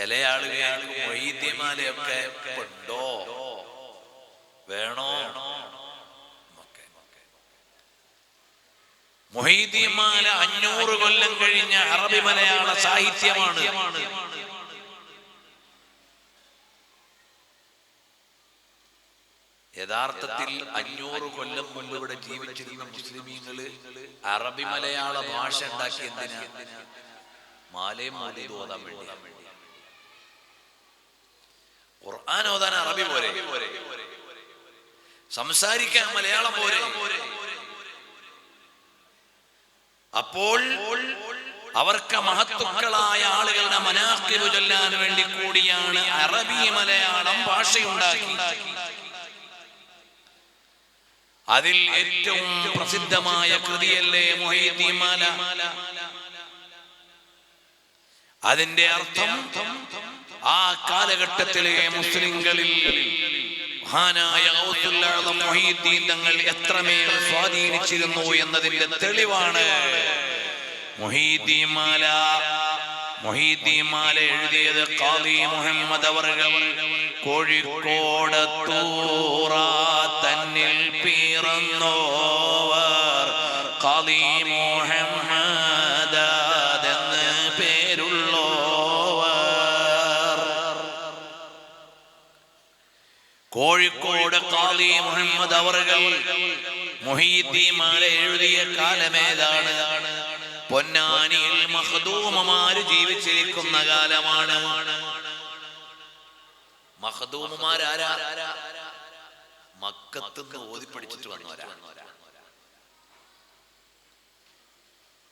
ചില ആളുകൾ മൊയ്തീമാലയൊക്കെ ഉണ്ടോ വേണോ? മൊയ്തീമാല 500 കൊല്ലം കഴിഞ്ഞ അറബി മലയാള സാഹിത്യമാണ്. യഥാർത്ഥത്തിൽ 500 കൊല്ലം മുമ്പ് ഇവിടെ ജീവിച്ചിരുന്ന മുസ്ലിമീങ്ങള് അറബി മലയാള ഭാഷ ഉണ്ടാക്കി എന്തിനാ? മാലയും മോദീദ് ഓതാൻ വേണ്ടി. ഖുർആൻ ഓതാൻ അറബി പോരെ, സംസാരിക്കാൻ മലയാളം പോരെ. അപ്പോൾ അവർക്ക് മഹത്തുക്കളായ ആളുകളുടെ മനാഖിബ് ചൊല്ലാൻ വേണ്ടി കൂടിയാണ് അറബി മലയാളം ഭാഷയുണ്ടാക്കി. അതിൽ ഏറ്റവും പ്രസിദ്ധമായ കൃതിയല്ലേ മൊഹീദ്ദീമാല. അതിന്റെ അർത്ഥം ആ കാലഘട്ടത്തിലെ മുസ്ലിങ്ങളിൽ മഹാനായ ഗൗസുൽ ആദം മുഹീദ്ദീൻ തങ്ങൾ എത്രമേൽ സ്വാധീനിച്ചിരുന്നു എന്നതിന്റെ തെളിവാണ് മുഹീദ്ദീമാല. മുഹീദ്ദീമാല എഴുതിയത് ഖാദി മുഹമ്മദ് അവറുകൾ. കോഴിക്കോട് തൂറ തന്നിൽ പിറന്നോവർ ഖാദി മുഹമ്മദ് എന്ന് പേരുള്ളോവർ. കോഴിക്കോട് ഖാദി മുഹമ്മദ് അവറുകൾ മുഹീദ്ദീമാല എഴുതിയ കാലമേതാണ്? പൊന്നാനിയിൽ മഖ്ദൂമുമാര് ജീവിച്ചിരിക്കുന്ന കാലമാണ്. മഖ്ദൂമുമാരാരാ? മക്കത്തുനിന്ന് ഓതി പഠിച്ചിട്ട് വന്നവരാ.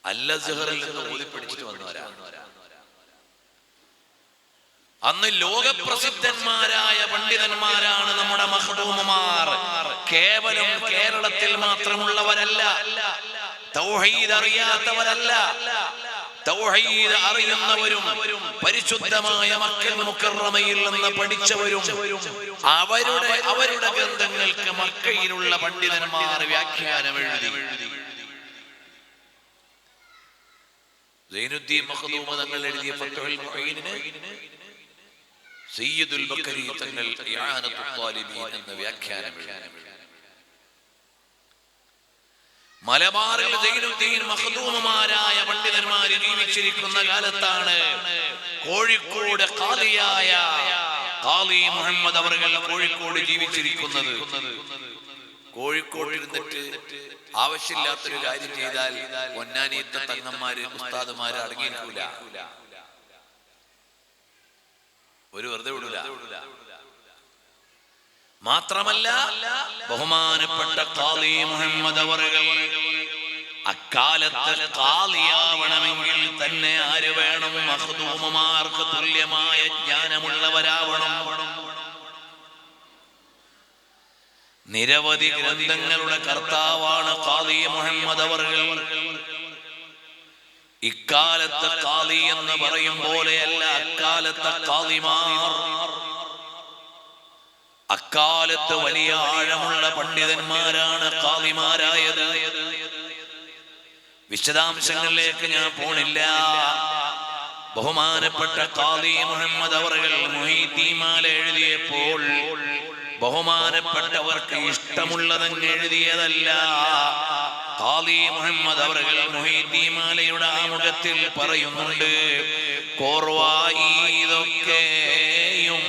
അൽ അസ്ഹറിൽ നിന്ന് ഓതി പഠിച്ചിട്ട് വന്നവരാ. അന്ന് ലോകപ്രസിദ്ധന്മാരായ പണ്ഡിതന്മാരാണ് നമ്മുടെ മഖ്ദൂമുമാർ. കേവലം കേരളത്തിൽ മാത്രമുള്ളവരല്ല, തൗഹീദ് അറിയാത്തവരല്ല, തൗഹീദ് അറിയുന്നവരും പരിശുദ്ധമായ മക്കൽ മുക്കറമയിൽ നിന്ന് പഠിച്ചവരും അവരുടെ ഗ്രന്ഥങ്ങൾക്ക് മക്കയിലുള്ള പണ്ഡിതന്മാർ വ്യാഖ്യാനം എഴുതി. സൈനുദ്ദീൻ മഖ്ദൂം തങ്ങൾ എഴുതിയ ഫത്ഹുൽ മുഈനിന് സയ്യിദുൽ ബക്കരി തങ്ങൾ ഇആനത്തുൽ ത്വാലിബീൻ എന്ന വ്യാഖ്യാനം എഴുതി. മലബാറിൽ സൈനുദ്ദീൻ മഖ്ദൂമുമാരായ പണ്ഡിതന്മാർ ജീവിച്ചിരിക്കുന്ന കാലത്താണ് കോഴിക്കോട് ഖാദിയായ ഖാദി മുഹമ്മദ് അവറുകൾ കോഴിക്കോട് ജീവിച്ചിരിക്കുന്നത്. കോഴിക്കോട് ഇരുന്നിട്ട് ആവശ്യമില്ലാത്തൊരു കാര്യം ചെയ്താൽ പൊന്നാനിയത്തെ തങ്ങന്മാര് ഉസ്താദുമാര് അടങ്ങിയിരിക്കൂല, ഒരു വെറുതെ വിടൂല. മാത്രമല്ല ബഹുമാനപ്പെട്ട ഖാദി മുഹമ്മദ് അവറുകൾ അക്കാലത്ത് ഖാദിയാവണമെങ്കിൽ തന്നെ ആര് വേണം? മഖ്ദൂമുമാർക്ക് തുല്യമായ ജ്ഞാനമുള്ളവരാവണം. നിരവധി ഗ്രന്ഥങ്ങളുടെ കർത്താവാണ് ഖാദി മുഹമ്മദ് അവറുകൾ. ഇക്കാലത്ത് ഖാദി എന്ന് പറയും പോലെയല്ല അക്കാലത്തെ ഖാദിമാർ. അക്കാലത്ത് വലിയ ആഴമുള്ള പണ്ഡിതന്മാരാണ് ഖാദിമാരായത്. വിശദാംശങ്ങളിലേക്ക് ഞാൻ പോണില്ല. ബഹുമാനപ്പെട്ട ഖാദി മുഹമ്മദ് അവറുകൾ മുഹീദ്ദീമാല എഴുതിയപ്പോൾ ബഹുമാനപ്പെട്ടവർക്ക് ഇഷ്ടമുള്ളതങ്ങ് എഴുതിയതല്ല. ഖാദി മുഹമ്മദ് അവറുകൾ മുഹീദ്ദീമാലയുടെ ആമുഖത്തിൽ പറയുന്നുണ്ട്, കോർവായി ഇതൊക്കെയും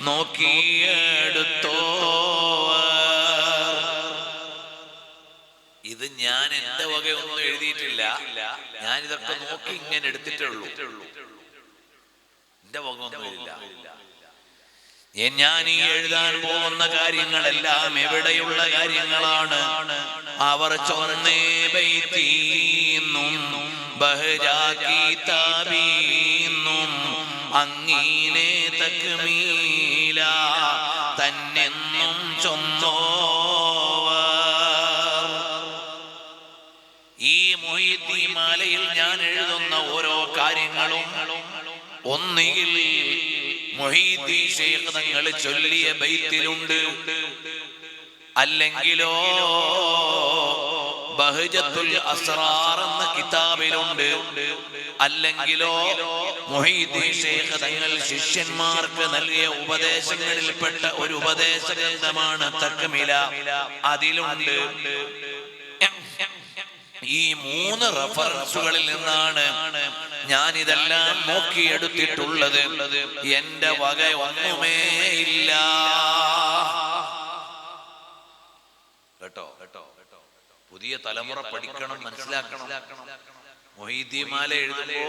നോക്കിയെടുത്തോ. ഇത് ഞാൻ എന്റെ വക ഒന്നും എഴുതിയിട്ടില്ല, ഞാൻ ഇതൊക്കെ നോക്കി ഇങ്ങനെ എടുത്തിട്ടുള്ളൂ, എന്റെ വക ഒന്നുമില്ല. ഞാൻ ഈ എഴുതാൻ പോകുന്ന കാര്യങ്ങളെല്ലാം എവിടെയുള്ള കാര്യങ്ങളാണ്? അവർ ചൊന്നേ ബൈതീന്നും ബഹജാക്കി താബീന്നും അങ്ങീനെ തക്മീല തന്നെന്നും ചൊന്നോവർ. ഈ മുഹീദ്ദീമാലയിൽ ഞാൻ എഴുതുന്ന ഓരോ കാര്യങ്ങളും ഒന്നുകിൽ മുഹീദ്ദീൻ ശൈഖ് തങ്ങൾ ചൊല്ലിയ ബൈത്തിലുണ്ട്, അല്ലെങ്കിലോ ബഹജത്തുൽ അസ്റാർ എന്ന കിതാബിലുണ്ട്. അല്ലെങ്കിലോ മുഹീദ്ദീൻ ശൈഖ് തങ്ങൾ ശിഷ്യന്മാർക്ക് നൽകിയ ഉപദേശങ്ങളിൽപ്പെട്ട ഒരു ഉപദേശ ഗ്രന്ഥമാണ് തക്മില, അതിലുണ്ട്. ഈ 3 റഫറൻസുകളിൽ നിന്നാണ് ഞാൻ ഇതെല്ലാം നോക്കിയെടുത്തിട്ടുള്ളത്. എന്റെ വക ഒന്നുമേ ഇല്ല കേട്ടോ. പുതിയ തലമുറ പഠിക്കണം, മനസ്സിലാക്കണം. മൊഹീദ്ദീൻ മാല എഴുതുമ്പോ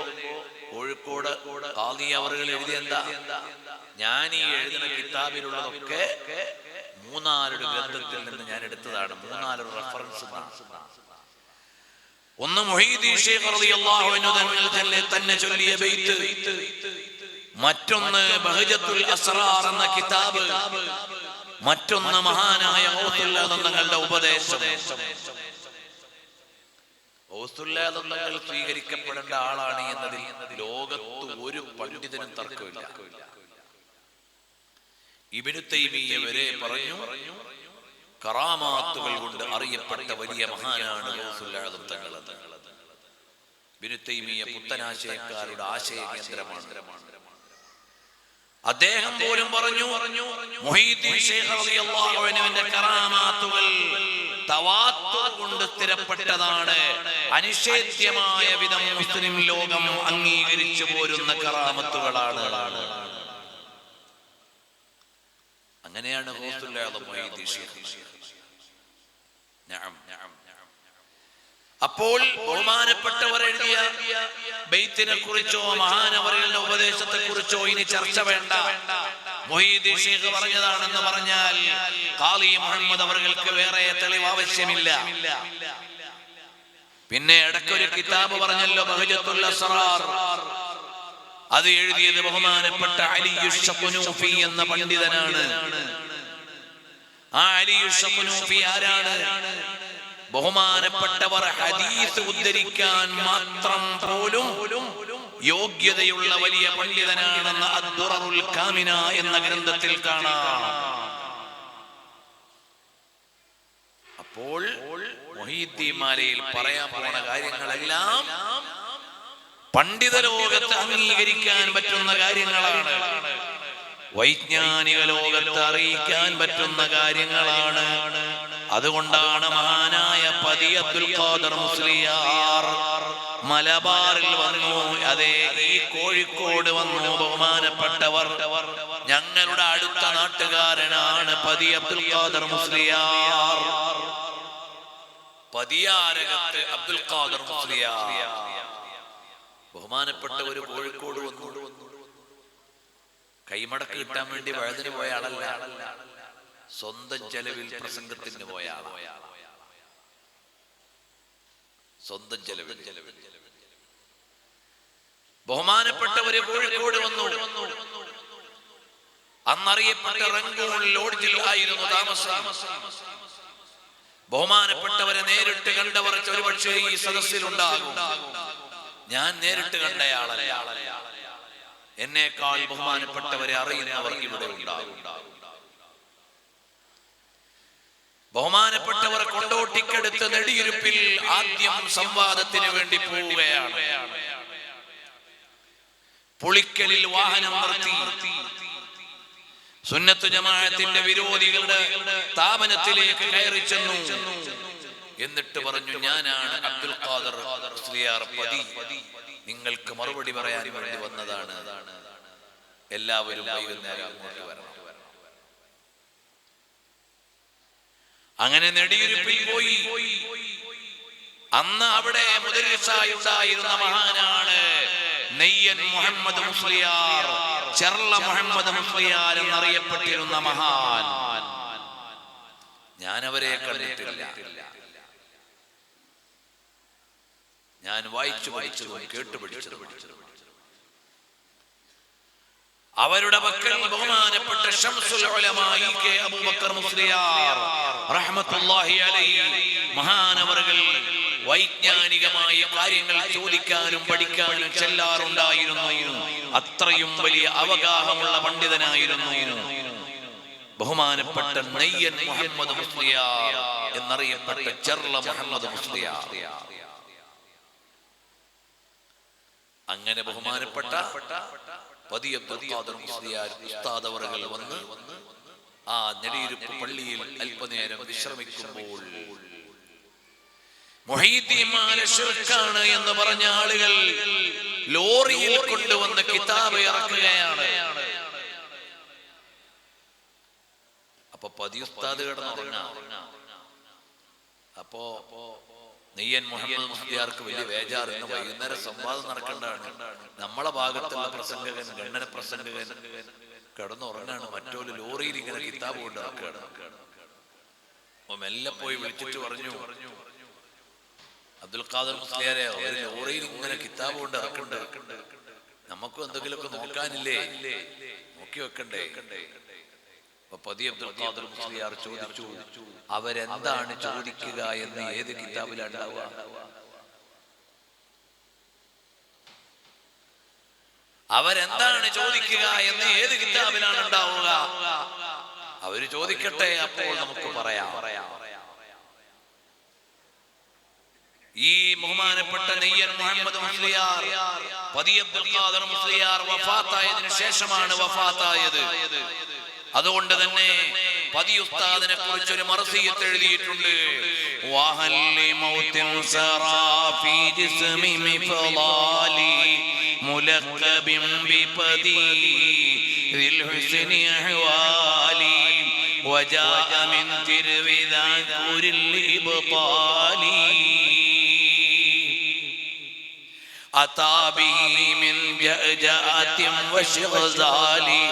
കോഴിക്കോട് ഖാദി അവറുകൾ എഴുതിയെന്താ, ഞാൻ ഈ എഴുതുന്ന കിതാബിലുള്ളതൊക്കെ 3-4 ഗ്രന്ഥത്തിൽ നിന്ന് ഞാൻ എടുത്തതാണ്. 3-4 റഫറൻസ്. ഒന്ന് മുഹീദ്ദീൻ ശൈഖ് റളിയല്ലാഹു അൻഹു തന്നെ ചൊല്ലിയ ബൈത്ത്, മറ്റൊന്ന് ബഹജത്തുൽ അസ്റാർ എന്ന കിതാബ്, മറ്റൊന്ന് മഹാനായ ഗൗസുൽ തങ്ങളുടെ ഉപദേശം. ഗൗസുൽ തങ്ങൾ സ്വീകരിക്കപ്പെടേണ്ട ആളാണ് എന്നതിൽ ലോകത്ത് ഒരു പണ്ഡിതനും തർക്കമില്ല. ഇബ്നു തൈമിയ്യ വരെ പറഞ്ഞു, കറാമാത്തുകൾ കൊണ്ട് അറിയപ്പെട്ട വലിയ മഹാനാണ് ഗൗസുൽ ആദം തങ്ങൾ. ഇബ്നു തൈമിയ്യ പുത്തനാശയക്കാരുടെ ആശയ കേന്ദ്രമാണ്. അദ്ദേഹം പോലും പറഞ്ഞു, മുഹീദ്ദീൻ ശൈഖ് റളിയല്ലാഹു അൻഹുവിന്റെ കറാമാത്തുകൾ തവാത്തുർ കൊണ്ട് സ്ഥിരപ്പെട്ടതാണ്. അനിഷേധ്യമായ വിധം മുസ്ലിം ലോകം അംഗീകരിച്ചു പോരുന്ന കറാമത്തുകളാണ്. അങ്ങനെയാണ് ഗൗസുൽ ആദം മുഹീദ്ദീൻ ശൈഖ്. അപ്പോൾ ബഹുമാനപ്പെട്ടവർ എഴുതിയ ബൈത്തിനെ കുറിച്ചോ മഹാനവറുകളുടെ ഉപദേശത്തെ കുറിച്ചോ ഇനി ചർച്ച വേണ്ട. മുഹീദ്ദീൻ ശൈഖ് പറഞ്ഞതാണെന്ന് പറഞ്ഞാൽ ഖാദി മുഹമ്മദ് അവർക്ക് വേറെ തെളിവ് ആവശ്യമില്ല. പിന്നെ ഇടയ്ക്കൊരു കിതാബ് പറഞ്ഞല്ലോ, ബഹജത്തുൽ അസ്റാർ. അത് എഴുതിയത് ബഹുമാനപ്പെട്ട അലിയു ശഖ്നൂഫി എന്ന പണ്ഡിതനാണ്. ആ അലിയു ശഖ്നൂഫി ആരാണ്? ബഹുമാനപ്പെട്ടവർ ഹദീസ് ഉദ്ധരിക്കാൻ മാത്രം പോലും യോഗ്യതയുള്ള വലിയ പണ്ഡിതനാണെന്ന് അദ്ദുററുൽ കാമിന എന്ന ഗ്രന്ഥത്തിൽ കാണാം. അപ്പോൾ മുഹീദ്ദീൻ മാലയിൽ പറയാൻ പോണ കാര്യങ്ങളെല്ലാം പണ്ഡിത ലോകത്ത് അംഗീകരിക്കാൻ പറ്റുന്ന കാര്യങ്ങളാണ്, വൈജ്ഞാനിക ലോകത്ത് അറിയിക്കാൻ പറ്റുന്ന കാര്യങ്ങളാണ്. അതുകൊണ്ടാണ് മഹാനായ പതി അബ്ദുൽ ഖാദർ മുസ്ലിയാർ മലബാറിൽ വന്നു. അതെ, ഈ കോഴിക്കോട് വന്നു. ബഹുമാനപ്പെട്ടവർ ഞങ്ങളുടെ അടുത്ത നാട്ടുകാരനാണ് പതി അബ്ദുൽ ഖാദർ മുസ്ലിയാർ. പതിയാരകത്ത് അബ്ദുൽ ഖാദർ മുസ്ലിയാർ ബഹുമാനപ്പെട്ട ഒരു കോഴിക്കോട് വന്നു. കൈമടക്ക് കിട്ടാൻ വേണ്ടി വഴുതിന് പോയ ആളല്ല, സ്വന്തം ചെലവിൽ പ്രസംഗത്തിന് പോയ ആളാണ്. സ്വന്തം ചെലവിൽ ബഹുമാനപ്പെട്ടവര് കോഴിക്കോട് വന്നു. അന്നറിയപ്പെട്ട റംഗൂൺ ലോഡ്ജിൽ ആയിരുന്നു താമസം. ബഹുമാനപ്പെട്ടവരെ നേരിട്ട് കണ്ടവർ ഒരുപക്ഷേ ഈ സദസ്സിലുണ്ടാകും. ഞാൻ നേരിട്ട് കണ്ടയാളല്ല, എന്നേക്കാൾ ബഹുമാനപ്പെട്ടവരെ അറിയുന്നവർ ഇവിടെ ഉണ്ടാകും. ബഹുമാനപ്പെട്ടവർ കൊണ്ടോട്ടിക്കടുത്ത് നെടിയിരുപ്പിൽ ആദ്യം സംവാദത്തിന് വേണ്ടി പോവുകയാണ്. പുളിക്കലിൽ വാഹനം നിർത്തി സുന്നത്ത് ജമാഅത്തിന്റെ വിരോധികളുടെ സ്ഥാപനത്തിലേക്ക് കയറി ചെന്നു. എന്നിട്ട് പറഞ്ഞു, ഞാനാണ് അബ്ദുൽ ഖാദർ മുസ്ലിയാർ പതി, നിങ്ങൾക്ക് മറുപടി പറയാൻ വേണ്ടി വന്നതാണ്. എല്ലാവരും വൈകുന്നേരം അങ്ങോട്ട് വരണം. അങ്ങനെ നെടിയിരുപ്പിൽ പോയി. അന്ന് അവിടെ മുദരിസായി ഉണ്ടായിരുന്ന മഹാനാണ് നെയ്യൻ മുഹമ്മദ് മുസ്ലിയാർ, ചെർള മുഹമ്മദ് മുസ്ലിയാർ എന്നറിയപ്പെട്ടിരുന്ന മഹാൻ. ഞാൻ അവരെ കണ്ടിട്ടില്ല. ഞാൻ വായിച്ചു പഠിച്ചതും കേട്ടുപഠിച്ചതും. അവരുടെ പക്കൽ ബഹുമാനപ്പെട്ട ശംസുൽ ഉലമാ കെ അബൂബക്കർ മുസ്ലിയാർ റഹ്മത്തുള്ളാഹി അലൈഹി മഹാനവറുകൾ വൈജ്ഞാനികമായ കാര്യങ്ങൾ ചോദിക്കാനും പഠിക്കാനും ചെല്ലാറുണ്ടായിരുന്നു. അത്രയും വലിയ അവഗാഹമുള്ള പണ്ഡിതനായിരുന്നു. ബഹുമാനപ്പെട്ട നെയ്യൻ മുഹമ്മദ് മുസ്ലിയാർ എന്നറിയപ്പെട്ട ചെർള മുഹമ്മദ് മുസ്ലിയാർ. അങ്ങനെ ബഹുമാനപ്പെട്ട പതിയ അബ്ദുൽ ഖാദർ മുസ്ലിയാർ ഉസ്താദ് അവറുകൾ വന്ന് ആ നെടിയിരുപ്പ് പള്ളിയിൽ അല്പനേരം വിശ്രമിക്കുമ്പോൾ മുഹീദ്ദീൻ മാല ശിർക്കാണ് എന്ന് പറഞ്ഞ ആളുകൾ ലോറിയിൽ കൊണ്ടുവന്ന് കിതാബ് ഇറക്കുകയാണ്. അപ്പൊ പതിയ ഉസ്താദ് കിടന്നുറങ്ങാം. അപ്പോ നെയ്യൻ മുഹമ്മദ് മുസ്ലിയാർക്ക് വലിയ വേജാർ. ഇന്ന് വൈകുന്നേരം സംവാദം നടക്കേണ്ടതാണ്. നമ്മളെ ഭാഗത്തുള്ള പ്രസംഗകൻ, ഗണ്ണന പ്രസംഗകൻ കിടന്നുറങ്ങാണ്. മറ്റൊരു ലോറിയിൽ ഇങ്ങനെ കിതാബ് കൊണ്ട് ഇറക്കുകയാണ്. അപ്പൊ മെല്ലെ പോയി വിളിച്ചിട്ട് പറഞ്ഞു, അബ്ദുൽ ഖാദർ മുസ്ലിയാരെ, ഒരു ലോറിയിൽ ഇങ്ങനെ കിതാബ് കൊണ്ട് ഇറക്കണ്ട്, നമുക്കും എന്തെങ്കിലുമൊക്കെ നോക്കാനില്ലേ, നോക്കി വെക്കണ്ടേ? അപ്പൊ പതി അബ്ദുൽ ഖാദർ മുസ്ലിയാർ ചോദിച്ചു, അവരെന്താണ് ചോദിക്കുക എന്ന് ഏത് കിതാബിലാണ് ഉണ്ടാവുക? അവരെന്താണ് ചോദിക്കുക എന്ന് ഏത് കിതാബിലാണ് ഉണ്ടാവുക? അവര് ചോദിക്കട്ടെ, അപ്പോൾ നമുക്ക് പറയാം. ഈ ബഹുമാനപ്പെട്ട നെയ്യൻ മുഹമ്മദ് മുസ്ലിയാർ പതി അബ്ദുൽ ഖാദർ മുസ്ലിയാർ വഫാത്തായതിനു ശേഷമാണ് വഫാത്തായത്. അതുകൊണ്ട് തന്നെ പതി ഉസ്താദിനെ കുറിച്ച് ഒരു മർസിയത്ത് എഴുതിയിട്ടുണ്ട്. വഹല്ലി മൗതിൻ സറാഫി ജിസ്മി മിഫളാലി മുലഖബിൻ ബിപദി ദിൽ ഹുസ്നി അഹ്വാലി വജാഅ മിൻ തിർവിദാകുരിൽ ഇബ്താലി അതാബിഹി മിൻ ജഅഅതിൻ വശഗ്സാലി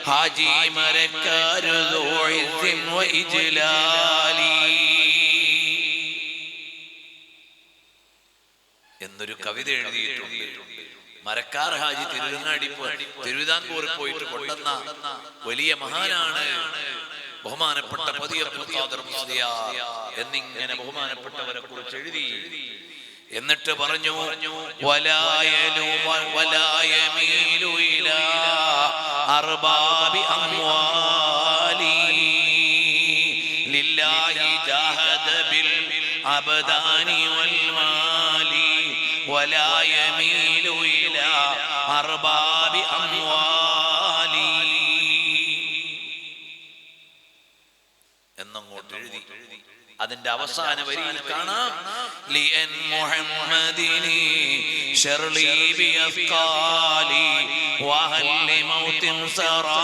ഹാജി മരക്കാരു ദുഇസിൻ വഇജ്ലാലി എന്നൊരു കവിത എഴുതിയിട്ടുണ്ട്. മരക്കാർ ഹാജി തിരുവിതാംകൂർ പോയിട്ട് കൊണ്ടുവന്ന വലിയ മഹാനാണ് ബഹുമാനപ്പെട്ട പതി അബ്ദുൽ ഖാദർ മുസ്ലിയാർ എന്നിങ്ങനെ ബഹുമാനപ്പെട്ടവരെ കുറിച്ച് എഴുതി. എന്നിട്ട് പറഞ്ഞു, വലായലു വലായമീലു ഇലാ അർബാബി അംവാലി ലില്ലാഹി ജാഹദ ബിൽ അബ്ദാനി വൽ മാലി വലായമീലു ഇലാ അർബാബി അംവാലി എന്നങ്ങോട്ട് എഴുതി. അതിന്റെ അവസാന വരിയിൽ കാണാം, ലിഅൻ മുഹമ്മദിനി ശർലി ബിഅസ്ഖാലി വഹല്ലി മൗതിൻ സറാ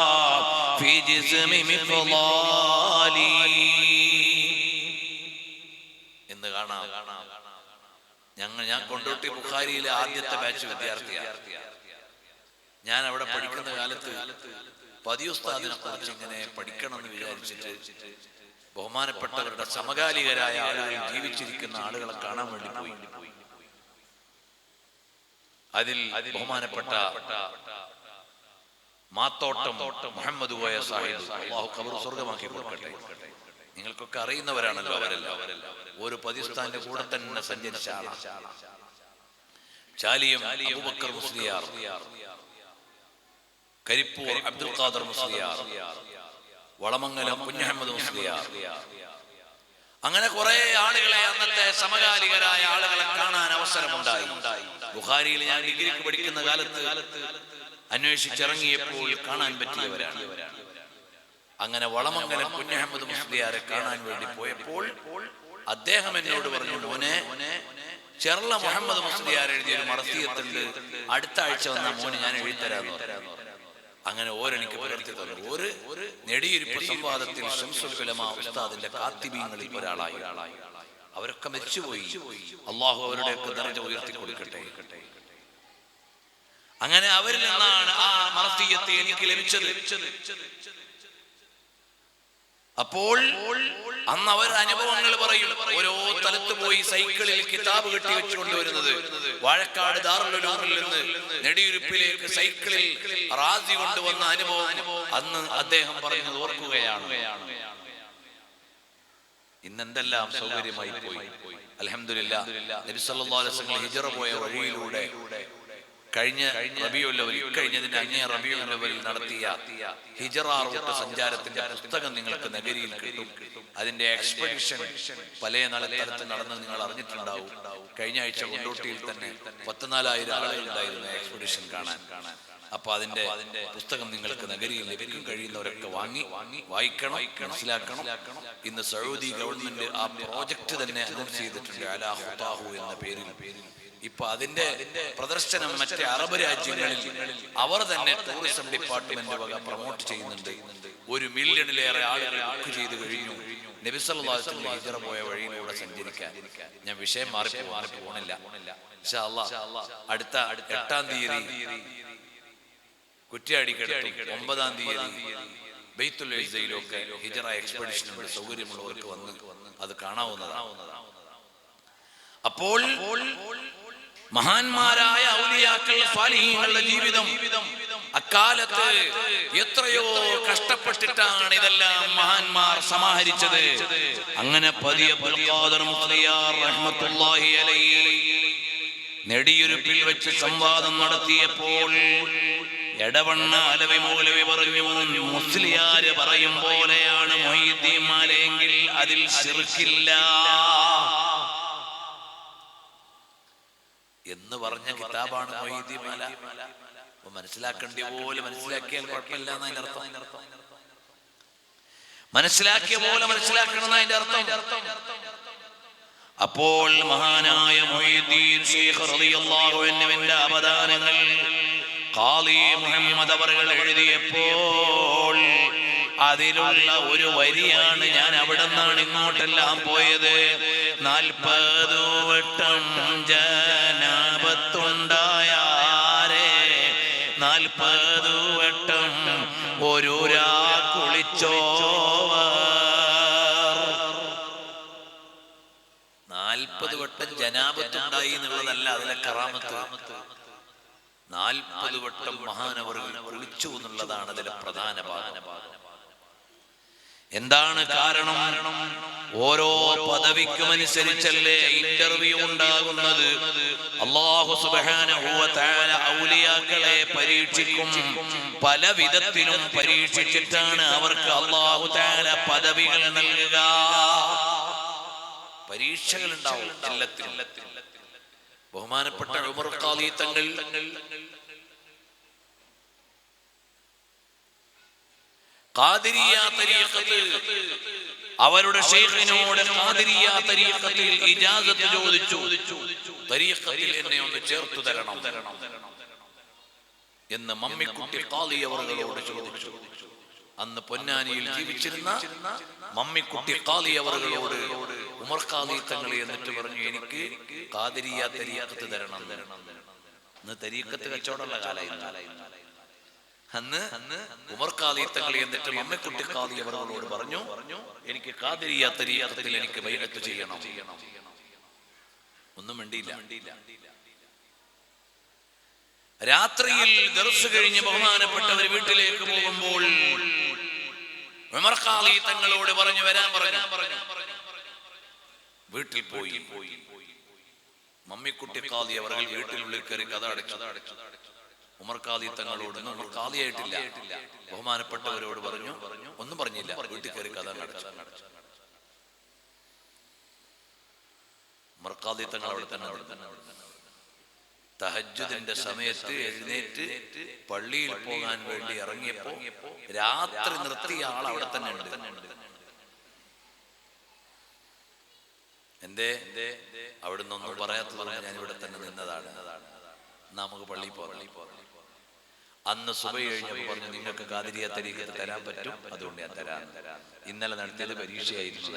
ഫി ജിസ്മി മിഫളാലി എന്ന് കാണാം. ഞാൻ കൊണ്ടോട്ടി ബുഖാരിയിലെ ആദ്യത്തെ ബാച്ച് വിദ്യാർത്ഥിയാണ്. ഞാൻ അവിടെ പഠിക്കുന്ന കാലത്ത് പതി ഉസ്താദിനെ കുറിച്ച് ഇങ്ങനെ പഠിക്കണം എന്ന് വിചാരിച്ചിട്ട് ബഹുമാനപ്പെട്ടവരുടെ സമകാലികരായ ആളുകൾ, ജീവിച്ചിരിക്കുന്ന ആളുകളെ കാണാൻ വേണ്ടി പോയി. അതിൽ ബഹുമാനപ്പെട്ട മാത്തോട്ടം മുഹമ്മദ് കോയ സാഹിബ്, അല്ലാഹു ഖബർ സ്വർഗ്ഗമാക്കി കൊടുക്കട്ടെ. നിങ്ങൾക്കൊക്കെ അറിയുന്നവരാണല്ലോ അവരെല്ലാം. ഒരു പതിസ്ഥാന്റെ കൂടെ തന്നെ സഞ്ചരിച്ച ആളാണ്. ചാലിയം അബൂബക്കർ മുസ്ലിയാർ, കരിപ്പൂർ അബ്ദുൽ ഖാദർ മുസ്ലിയാർ, വളമംഗലം കുഞ്ഞഹമ്മദ് മുസ്ലിയാർ, അങ്ങനെ കുറെ ആളുകളെ, അന്നത്തെ സമകാലികരായ ആളുകളെ കാണാൻ അവസരമുണ്ടായി. ബുഖാരിയിൽ ഞാൻ ഡിഗ്രിക്ക് പഠിക്കുന്ന കാലത്ത് അന്വേഷിച്ചിറങ്ങിയപ്പോൾ കാണാൻ പറ്റിയവരാണ്. അങ്ങനെ വളമംഗലം കുഞ്ഞഹമ്മദ് മുസ്ലിയാരെ കാണാൻ വേണ്ടി പോയപ്പോൾ അദ്ദേഹം എന്നോട് പറഞ്ഞു, മോനെ, ചെർള മുഹമ്മദ് മുസ്ലിയാർ എഴുതിയൊരു മർസിയത്തുണ്ട്, അടുത്ത ആഴ്ച വന്ന മോന് ഞാൻ എഴുതിത്തരാന്ന് പറഞ്ഞു. അങ്ങനെ ഓരെനിക്ക് പുലർത്തി തന്നു. ഒരു നെടിയിരുപ്പ് സംവാദത്തിൽ ശംസുൽ ഉലമാ ഉസ്താദിന്റെ കാത്തിബീങ്ങളിൽ ഒരാളായി. അവരൊക്കെ മരിച്ചുപോയി. അള്ളാഹു അവരുടെയൊക്കെ ദർജ ഉയർത്തി കൊടുക്കട്ടെ. അങ്ങനെ അവരിൽ നിന്നാണ് ആ മർസിയത്ത് എനിക്ക് ലഭിച്ചത്. അപ്പോൾ അന്ന് അവർ അനുഭവങ്ങൾ പറയും. ഓരോ സ്ഥലത്ത് പോയി സൈക്കിളിൽ കിതാബ് കെട്ടി വെച്ചുകൊണ്ടുവരുന്നത്. വാഴക്കാട് ദാറുൽ ഉലൂമിൽ നിന്ന് നെടിയുരുപ്പിലേക്ക് സൈക്കിളിൽ റാസി കൊണ്ടുവന്ന അനുഭവം അന്ന് അദ്ദേഹം പറഞ്ഞത് ഓർക്കുകയാണ്. ഇന്നെന്തെല്ലാം സൗകര്യമായി പോയി. അൽഹംദുലില്ലാഹ്. നബി സല്ലല്ലാഹു അലൈഹി വസല്ലം ഹിജ്റ പോയ വഴിയിലൂടെ കഴിഞ്ഞ റബീഉൽ അവ്വൽ കഴിഞ്ഞതിന്റെ അങ്ങേ റബീഉൽ അവ്വലിൽ നടത്തിയ ഹിജ്റ റൂട്ട് സഞ്ചാരത്തിന്റെ പുസ്തകം നിങ്ങൾക്ക് നഗരിയിൽ കിട്ടും. അതിന്റെ എക്സ്പെഡിഷൻ പല തലത്തിൽ നടന്ന് നിങ്ങൾ അറിഞ്ഞിട്ടുണ്ടാവും. കഴിഞ്ഞ ആഴ്ച കൊണ്ടോട്ടിയിൽ തന്നെ 14,000 ആളുകൾ ഉണ്ടായിരുന്നു എക്സ്പെഡിഷൻ കാണാൻ. അപ്പൊ അതിന്റെ പുസ്തകം നിങ്ങൾക്ക് നഗരിയിൽ ലഭിക്കും. കഴിയുന്നവരൊക്കെ വായിക്കണം, മനസ്സിലാക്കണം. ഇന്ന് സൗദി ഗവൺമെന്റ് ആ പ്രോജക്റ്റ് തന്നെ അനൗൺസ് ചെയ്തിട്ടുണ്ട്, അലാ ഖുതാഹു എന്ന പേരിൽ. ഇപ്പൊ അതിന്റെ പ്രദർശനം മറ്റേ അറബ് രാജ്യങ്ങളിൽ അവർ തന്നെ ടൂറിസം ഡിപ്പാർട്ട്മെന്റ് വക പ്രൊമോട്ട് ചെയ്യുന്നുണ്ട്. 1 മില്യണിലേറെ ആളുകൾ ബുക്ക് ചെയ്ത് കഴിഞ്ഞു നബി സല്ലല്ലാഹു അലൈഹി വസല്ലം ഹിജ്റ പോയ വഴിയിലൂടെ സഞ്ചരിക്കാൻ. ഞാൻ വിഷയം മാറി പോണില്ല. ഇൻഷാ അല്ലാഹ് അടുത്ത 8-ാം തീയതി കുറ്റ്യാടിക്കടുത്തും 9-ാം തീയതി ബൈത്തുൽ ഇസ്സയിലൊക്കെ ഹിജ്റ എക്സ്പെഡിഷനുള്ള സൗകര്യമുള്ളവർക്ക് വന്ന് അത് കാണാവുന്നതാണ്. അപ്പോൾ മഹാന്മാരായ ഔലിയാക്കൾ സ്വാലിഹീങ്ങളുടെ ജീവിതം അക്കാലത്ത് എത്രയോ കഷ്ടപ്പെട്ടിട്ടാണ് ഇതെല്ലാം മഹാന്മാർ സമാഹരിച്ചത്. അങ്ങനെ പതിയെ അബ്ദുൽ ഖാദിർ മുസ്ലിയാർ റഹ്മത്തുള്ളാഹി അലൈഹി നെടിയുരുപ്പിൽ വെച്ച് സംവാദം നടത്തിയപ്പോൾ എടവണ്ണ അലവി മൗലവി പറഞ്ഞു, മുസ്ലിയാര് പറയും പോലെയാണ് മുഹീദ്ദീൻ മാലയെങ്കിൽ അതിൽ ശിർക്കില്ല എന്ന് പറഞ്ഞ കിതാബാണ് മുഹീദ്ദീൻ മാല. അപ്പൊ മനസ്സിലാക്കേണ്ട പോലെ മനസ്സിലാക്കിയാൽ കുഴപ്പമില്ല എന്നതിന്റെ അർത്ഥം. മനസ്സിലാക്കിയ പോലെ മനസ്സിലാക്കണം എന്നതിന്റെ അർത്ഥം. അപ്പോൾ മഹാനായ മുഹീദ്ദീൻ ശൈഖ് റളിയല്ലാഹു അൻഹുവിന്റെ അവദാനങ്ങൾ ഖാദി മുഹമ്മദ് അവറുകൾ എഴുതിയപ്പോൾ അതിലുള്ള ഒരു വരിയാണ്. ഞാൻ അവിടെ നിന്നാണ് ഇങ്ങോട്ടെല്ലാം പോയത്. 40 വട്ടം ജനാബത്തുണ്ടായാരേ 40 വട്ടം ഒരു കുളിച്ചോവർ. 40 വട്ടം ജനാബത്തുണ്ടായി എന്നുള്ളതല്ല അതിലെ കറാമത്ത്. 40 വട്ടം മഹാനവറുകൾ കുളിച്ചു എന്നുള്ളതാണ് അതിലെ പ്രധാന ഭാഗം. എന്താണ് കാരണം? ഓരോ പദവിക്കുമനുസരിച്ചല്ലേ ഇന്റർവ്യൂ ഉണ്ടാകുന്നത്. അല്ലാഹു സുബ്ഹാനഹു വ തആല ഔലിയാക്കളെ പരീക്ഷിക്കും. പല വിധത്തിലും പരീക്ഷിച്ചിട്ടാണ് അവർക്ക് അല്ലാഹു തആല പദവികൾ നൽകുക. പരീക്ഷകൾ ഉണ്ടാവും എല്ലാത്തിലും. ബഹുമാനപ്പെട്ട ഉമർ ഖാദി തങ്ങൾ ഖാദിരിയ തരീഖത്ത് അവരുടെ ശൈഖിനോട് ഖാദിരിയ തരീഖത്തിൽ ഇജാസത്ത് ചോദിച്ചു. തരീഖത്തിൽ എന്നെ ഒന്ന് ചേർത്തു തരണം എന്ന് മമ്മിക്കുട്ടി ഖാദി അവറുകളോട് ചോദിച്ചു. അന്ന് പൊന്നാനിയിൽ ജീവിച്ചിരുന്ന മമ്മിക്കുട്ടി ഖാദി അവറുകളോട് ഉമർ ഖാദി തങ്ങൾ എന്നിട്ട് പറഞ്ഞു, എനിക്ക് ഖാദിരിയ തരീഖത്ത് തരണം. ഇന്ന് തരീഖത്ത് കച്ചവടമുള്ള കാലമായി. അന്ന് ഉമർ ഖാദി തങ്ങൾ എന്നിട്ട് മമ്മിക്കുട്ടി ഖാദി അവറുകളോട് പറഞ്ഞു, എനിക്ക് ഖാദിരിയ തരീഖത്തിൽ എനിക്ക് ബൈഅത്ത് ചെയ്യണം. ഒന്നും മിണ്ടിയില്ല. രാത്രിയിൽ ദർസ് കഴിഞ്ഞ് ബഹുമാനപ്പെട്ടവർ വീട്ടിലേക്ക് പോകുമ്പോൾ ഉമർ ഖാദി തങ്ങളോട് പറഞ്ഞു വരാൻ പറഞ്ഞു. വീട്ടിൽ പോയി. മമ്മിക്കുട്ടി ഖാദി അവറുകൾ വീട്ടിനുള്ളിൽ കയറി കഥ അടച്ചു. ഉമർ ഖാദി തങ്ങളോട് ഉമർ ഖാദി ആയിട്ടില്ല, ബഹുമാനപ്പെട്ടവരോട് പറഞ്ഞു. ഒന്നും പറഞ്ഞില്ല, വീട്ടിൽ കയറി കഥ അടച്ചു. ഉമർ ഖാദി തങ്ങൾ അവിടെ തന്നെ തഹജ്ജുദിന്റെ സമയത്ത് എഴുന്നേറ്റ് പള്ളിയിൽ പോകാൻ വേണ്ടി ഇറങ്ങിയപ്പോ രാത്രി നിർത്തിയ ആൾ അവിടെ തന്നെ ഉണ്ട്. എന്തേ അവിടെ നിന്നൊന്നും പറയാത്തത് ഞാൻ ഇവിടെ തന്നെ നിന്നതാണ്, നമുക്ക് പള്ളിയിൽ പോകാം. അന്ന് സുബഹി കഴിഞ്ഞപ്പോൾ പറഞ്ഞു, നിങ്ങൾക്ക് ഖാദിരിയ തരീഖത്ത് തരാൻ പറ്റും, അതുകൊണ്ട് ഞാൻ തരാം. ഇന്നലെ നടത്തിയത് പരീക്ഷയായിരുന്നു.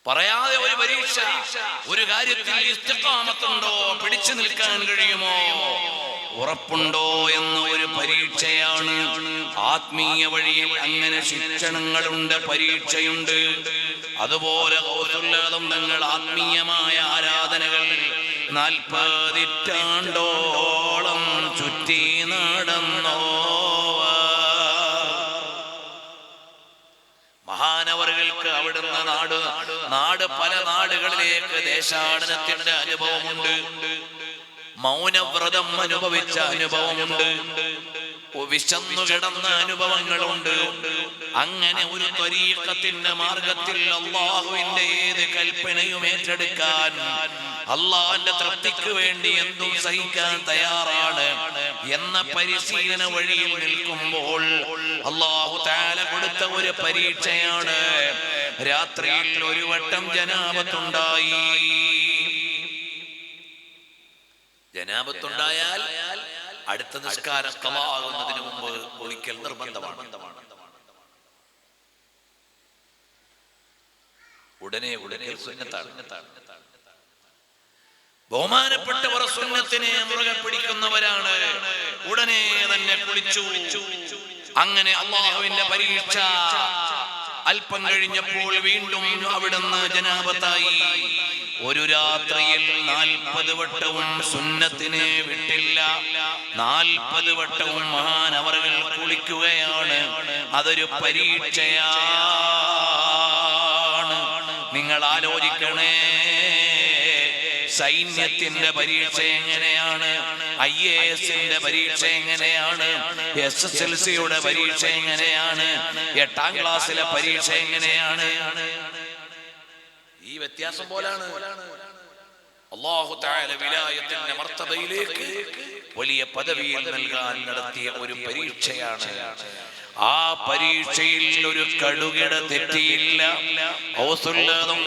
പറയാതെ ഒരു പരീക്ഷ, ഒരു കാര്യത്തിൽ ഇസ്തിഖാമത്തുണ്ടോ, പിടിച്ചു നിൽക്കാൻ കഴിയുമോ, ഉറപ്പുണ്ടോ എന്ന ഒരു പരീക്ഷയാണ്. ആത്മീയ വഴിയിൽ അങ്ങനെ ശിക്ഷണങ്ങളുണ്ട്, പരീക്ഷയുണ്ട്. അതുപോലെ നിങ്ങൾ ആത്മീയമായ ആരാധനകൾ 40 നൂറ്റാണ്ടോളം ചുറ്റി നടന്നോ. മഹാനവറുകൾക്ക് അവിടുന്ന് നാട് പല നാടുകളിലേക്ക് ദേശാടനത്തിന്റെ അനുഭവമുണ്ട്, മൗനവ്രതം അനുഭവിച്ച അനുഭവമുണ്ട്, വിശന്നു കിടന്ന അനുഭവങ്ങളുണ്ട്. അങ്ങനെ ഒരു ത്വരീഖത്തിന്റെ മാർഗത്തിൽ അള്ളാഹുവിന്റെ ഏത് കൽപ്പനയും ഏറ്റെടുക്കാൻ, അള്ളാഹുവിന്റെ തൃപ്തിക്ക് വേണ്ടി എന്തും സഹിക്കാൻ തയ്യാറാണ് എന്ന പരിശീലന വഴിയിൽ നിൽക്കുമ്പോൾ അള്ളാഹു തആല കൊടുത്ത ഒരു പരീക്ഷയാണ്. രാത്രിയിൽ ഒരു വട്ടം ജനാബത്തുണ്ടായി. ജനാബത്തുണ്ടായാൽ അടുത്ത നിസ്കാരം ഖളാ ആകുന്നതിന് മുമ്പ് കുളിക്കൽ നിർബന്ധമാണ്. ഉടനെ സുന്നത്താണ്. ബഹുമാനപ്പെട്ടവർ സുന്നത്തിനെ മുറുകെ പിടിക്കുന്നവരാണ്. ഉടനെ തന്നെ കുളിച്ചു. അങ്ങനെ അല്ലാഹുവിന്റെ പരീക്ഷ. അല്പം കഴിഞ്ഞപ്പോൾ വീണ്ടും അവിടുന്ന് ജനാബത്തായി. ഒരു രാത്രിയിൽ 40 വട്ടവും സുന്നത്തിനെ വിട്ടില്ല. 40 വട്ടവും മഹാനവറുകൾ കുളിക്കുകയാണ്. അതൊരു പരീക്ഷയാണ്. നിങ്ങൾ ആലോചിക്കണേ, സൈന്യത്തിന്റെ പരീക്ഷ എങ്ങനെയാണ്, IAS-ന്റെ പരീക്ഷ എങ്ങനെയാണ്, SSLC-യുടെ പരീക്ഷ എങ്ങനെയാണ്, 8ാം ക്ലാസ്സിലെ പരീക്ഷ എങ്ങനെയാണ്? ഈ വ്യത്യാസം പോലാണ് അല്ലാഹു തആല വിലായത്തിന്റെ മർത്തബയിലേക്ക് വലിയ പദവിയിൽ നൽകാൻ നടത്തിയ ഒരു പരീക്ഷയാണ്. ആ പരീക്ഷയിൽ ഒരു കടുകിട തെറ്റിയില്ല.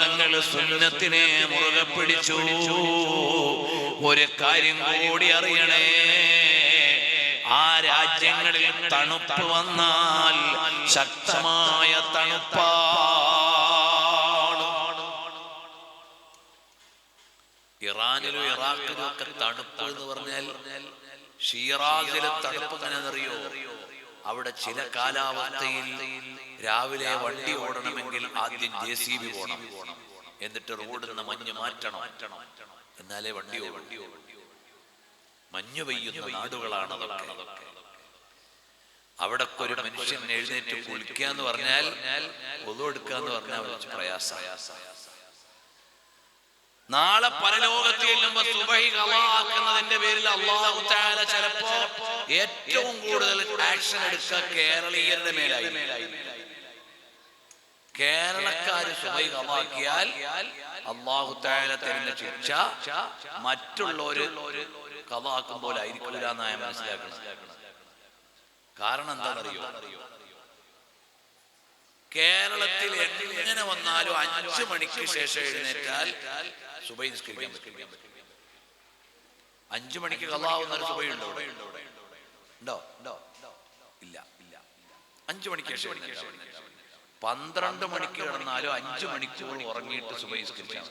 ഞങ്ങൾ സുന്നത്തിനെ മുറുകെ പിടിച്ചു. ഒരു കാര്യം കൂടി അറിയണേ, ആ രാജ്യങ്ങളിൽ തണുപ്പ് വന്നാൽ ശക്തമായ തണുപ്പാണ്. ഇറാനിലും ഇറാഖിലും ഒക്കെ തണുപ്പ് എന്ന് പറഞ്ഞാൽ, ഷീറാസിലെ തണുപ്പ് എങ്ങനെയെന്നറിയോ? അവിടെ ചില കാലാവസ്ഥയിൽ രാവിലെ വണ്ടി ഓടണമെങ്കിൽ ആദ്യം JCB പോകണം, എന്നിട്ട് റോഡിൽ നിന്ന് മഞ്ഞ് മാറ്റണം, എന്നാലേ വണ്ടി ഓടും. മഞ്ഞ് പെയ്യുന്ന നാടുകളാണ് അതൊക്കെ. അവിടെ ഒരു മനുഷ്യൻ എഴുന്നേറ്റ് കുളിക്കുക എന്ന് പറഞ്ഞാൽ, ഒതു എടുക്കുക എന്ന് പറഞ്ഞാൽ പ്രയാസം. നാളെ പരലോകത്ത് ചെല്ലുമ്പോ സുബഹി ഖളാ ആക്കുന്നതിന്റെ പേരിൽ അല്ലാഹു തആല ചിലപ്പോ ഏറ്റവും കൂടുതൽ ആക്ഷൻ എടുക്കുക കേരളീയരുടെ മേലായി. കേരളക്കാര് സുബഹി ഖളാ ആക്കിയാൽ അല്ലാഹു തആല തരുന്ന ശിക്ഷ മറ്റുള്ളവര് ഖളാ ആക്കും പോലെ ആയിരിക്കില്ല എന്നാണ് മനസ്സിലാക്കുന്നത്. കാരണം എന്താണെന്നറിയോ? കേരളത്തിൽ എങ്ങനെ വന്നാലും 5 മണിക്ക് ശേഷം എഴുന്നേറ്റാൽ സുബഹി നിസ്കരിക്കാൻ പറ്റും. 5 മണിക്ക് ഖളാ ആവുന്ന ഒരു സുബഹി ഉണ്ടോ? ഇല്ല. 5 മണിക്ക് ശേഷം 12 മണിക്ക് കിടന്നാലും 5 മണിക്കൂർ ഉറങ്ങിയിട്ട് സുബഹി നിസ്കരിക്കാൻ.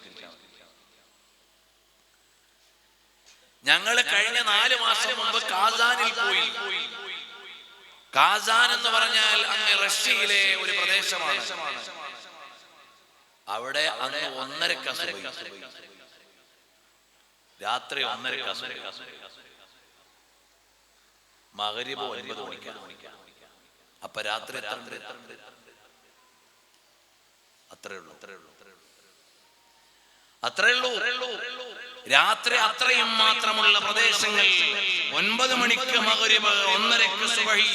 ഞങ്ങള് കഴിഞ്ഞ 4 മാസം മുമ്പ് കാസാനിൽ പോയി. കാസാൻ എന്ന് പറഞ്ഞാൽ അങ്ങ് റഷ്യയിലെ ഒരു പ്രദേശമാണ്. അവിടെ അങ്ങ് 1:30 സുബഹി, രാത്രി 1:30 മഗ്രിബ് 9 മണിക്കാണ്. അപ്പൊ രാത്രി അത്രേ ഉള്ളൂ. രാത്രി അത്രയും മാത്രമുള്ള പ്രദേശങ്ങൾ 9 മണിക്ക് മഗ്രിബ്, 1:30 സുബഹി.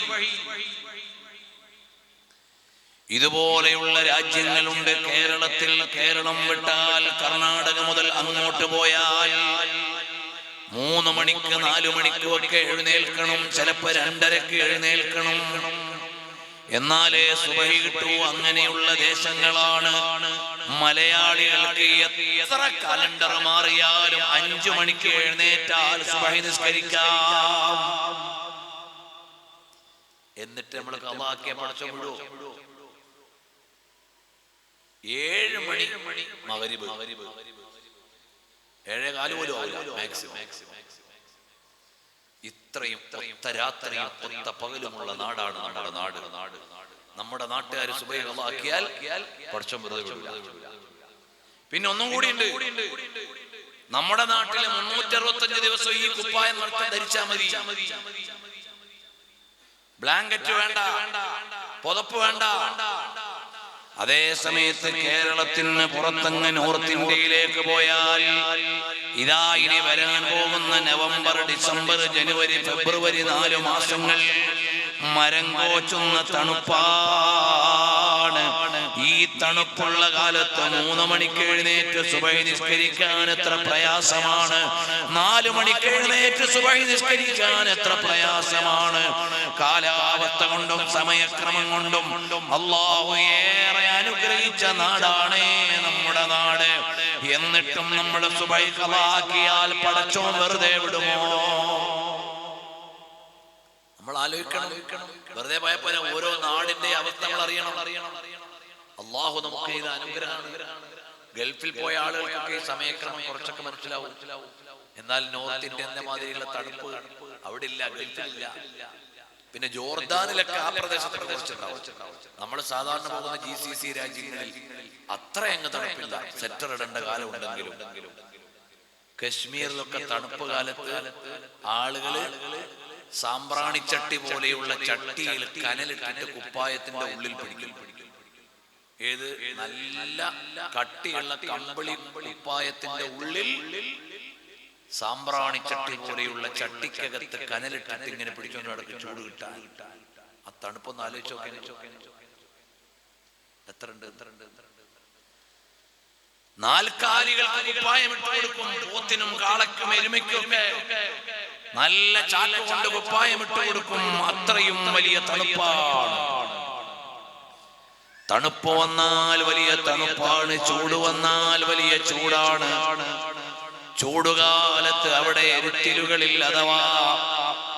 ഇതുപോലെയുള്ള രാജ്യങ്ങളുണ്ട് കേരളത്തിൽ. കേരളം വിട്ടാൽ കർണാടക മുതൽ അങ്ങോട്ട് പോയാൽ 3 മണിക്ക് 4 മണിക്കും ഒക്കെ എഴുന്നേൽക്കണം. ചിലപ്പോ 2:30 എഴുന്നേൽക്കണം, എന്നാലേ സുബഹി കിട്ടൂ. അങ്ങനെയുള്ള ദേശങ്ങളാണ്. മലയാളികൾക്ക് എത്ര കലണ്ടർ മാറിയാലും 5 മണിക്ക് എഴുന്നേറ്റാൽ സുബഹി നിസ്കരിക്കാം. എന്നിട്ട് നമ്മൾ ഖളാക്കിയ പടച്ചോ വിടുവോ? 7 മണി മഗ്രിബ്, 7:15 പോലും ആവില്ല മാക്സിമം. ഇത്രയും രാത്രിയും പകലുമുള്ള നാടാണ് നമ്മുടെ നാട്. നമ്മുടെ നാട്ടുകാർ സുബഹി ഖളാക്കിയാൽ പടച്ചോൻ വെറുതെ വിടില്ല. പിന്നെ ഒന്നും കൂടി ഉണ്ട്. നമ്മുടെ നാട്ടിലെ 365 ദിവസം ഈ കുപ്പായം ധരിച്ചാ മതി. ബ്ലാങ്കറ്റ് വേണ്ട, പുതപ്പ് വേണ്ട. അതേ സമയത്ത് കേരളത്തിന് പുറത്തങ്ങ് നോർത്ത് ഇന്ത്യയിലേക്ക് പോയാൽ ഇതാ ഇനി വരാൻ പോകുന്ന നവംബർ, ഡിസംബർ, ജനുവരി, ഫെബ്രുവരി 4 മാസങ്ങൾ മരം കോച്ചുന്ന തണുപ്പാണ്. ഈ തണുപ്പുള്ള കാലത്ത് 3 മണിക്ക് എഴുന്നേറ്റ് സുബഹി നിസ്കരിക്കാൻ എത്ര പ്രയാസമാണ്. 4 മണിക്ക് എഴുന്നേറ്റ് സുബഹി നിസ്കരിക്കാൻ എത്ര പ്രയാസമാണ്. കാലാവസ്ഥ കൊണ്ടും സമയക്രമം കൊണ്ടും അല്ലാഹു ഏറെ അനുഗ്രഹിച്ച നാടാണ് നമ്മുടെ നാട്. എന്നിട്ടും നമ്മൾ സുബഹി ഖളാക്കിയാൽ പടച്ചോൻ വെറുതെ വിടുമോ? നമ്മൾ ആലോചിക്കണം. വെറുതെ പോയപ്പോ ഓരോ നാടിന്റെ അവസ്ഥകൾ അറിയണം. അള്ളാഹു നമുക്ക് ചെയ്ത അനുഗ്രഹമാണ്. ഗൾഫിൽ പോയ ആളുകൾക്കൊക്കെ ഈ സമയക്രമം കുറച്ചൊക്കെ മനസ്സിലാവും. എന്നാൽ നോർത്ത് ഇന്ത്യന്റെ മാതിരിയുള്ള തണുപ്പ് അവിടെ ഇല്ല, ഗൾഫിലില്ല. പിന്നെ ജോർദാനിലൊക്കെ ആ പ്രദേശത്തൊക്കെ കുറച്ചുണ്ടാവും. നമ്മൾ സാധാരണ പോകുന്ന GCC രാജ്യങ്ങളിൽ അത്ര അങ്ങ് തണുപ്പില്ല, സെറ്റർ ഇടേണ്ട കാലം ഉണ്ടെങ്കിലും. കശ്മീരിലൊക്കെ തണുപ്പ് കാലത്ത് ആളുകള് സാമ്പ്രാണിച്ചട്ടി പോലെയുള്ള ചട്ടിയിൽ കനലിട്ടിട്ട് കുപ്പായത്തിന്റെ ഉള്ളിൽ പിടിക്കും. ഏത് നല്ല കട്ടിയുള്ള കമ്പിളി കുപ്പായത്തിന്റെ ഉള്ളിൽ സാമ്പ്രാണിച്ചട്ടി പോലെയുള്ള ചട്ടിക്കകത്ത് കനലിട്ടിട്ട് ഇങ്ങനെ പിടിച്ചോണ്ട് നടക്കും ചൂട് കിട്ടാൻ. ആ തണുപ്പൊന്ന് ആലോചിച്ച് നോക്കാൻ എത്രണ്ട്. നാൽക്കാലികൾക്ക് കുപ്പായം ഇട്ട് കൊടുക്കും, പോത്തിനും കാളയ്ക്കും എരുമയ്ക്കും ഒക്കെ നല്ല ചാക്ക് കൊണ്ട് കുപ്പായം ഇട്ട് കൊടുക്കും. അത്രയും വലിയ തണുപ്പാണ്. തണുപ്പ് വന്നാൽ വലിയ തണുപ്പാണ്, ചൂട് വന്നാൽ വലിയ ചൂടാണ്. ചൂടുകാലത്ത് അവിടെ എരുത്തിലുകളിൽ അഥവാ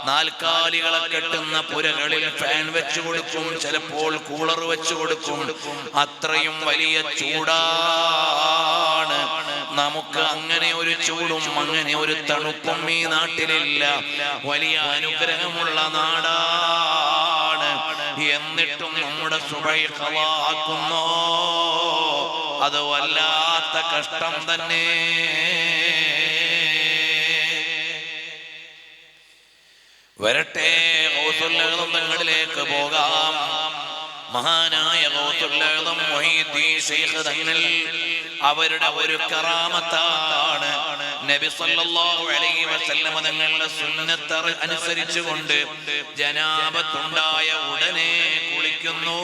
നാൽക്കാലികളെ കെട്ടുന്ന പുരകളിൽ ഫാൻ വെച്ചു കൊടുക്കും, ചിലപ്പോൾ കൂളർ വെച്ചു കൊടുക്കും. അത്രയും വലിയ ചൂടാണ്. നമുക്ക് അങ്ങനെ ഒരു ചൂടും അങ്ങനെ ഒരു തണുപ്പും ഈ നാട്ടിലില്ല. വലിയ അനുഗ്രഹമുള്ള നാടാണ്. എന്നിട്ടും നമ്മുടെ സുബഹി ഖളാക്കുന്നോ അത് വല്ലാത്ത കഷ്ടം തന്നെ. വരട്ടെ, ഗൗസുൽ അഅ്ളം തങ്ങളിലേക്ക് പോകാം. മഹാനായ ഗൗസുൽ അഅ്ളം മുഹീദ്ദീൻ ശൈഖ് തങ്ങൾ അവരുടെ ഒരു കറാമത്താണ്. നബി സല്ലല്ലാഹു അലൈഹി വസല്ലം തങ്ങളുടെ സുന്നത്ത് അനുസരിച്ചുകൊണ്ട് ജനാബത്തുണ്ടായ ഉടനെ കുളിക്കുന്നു,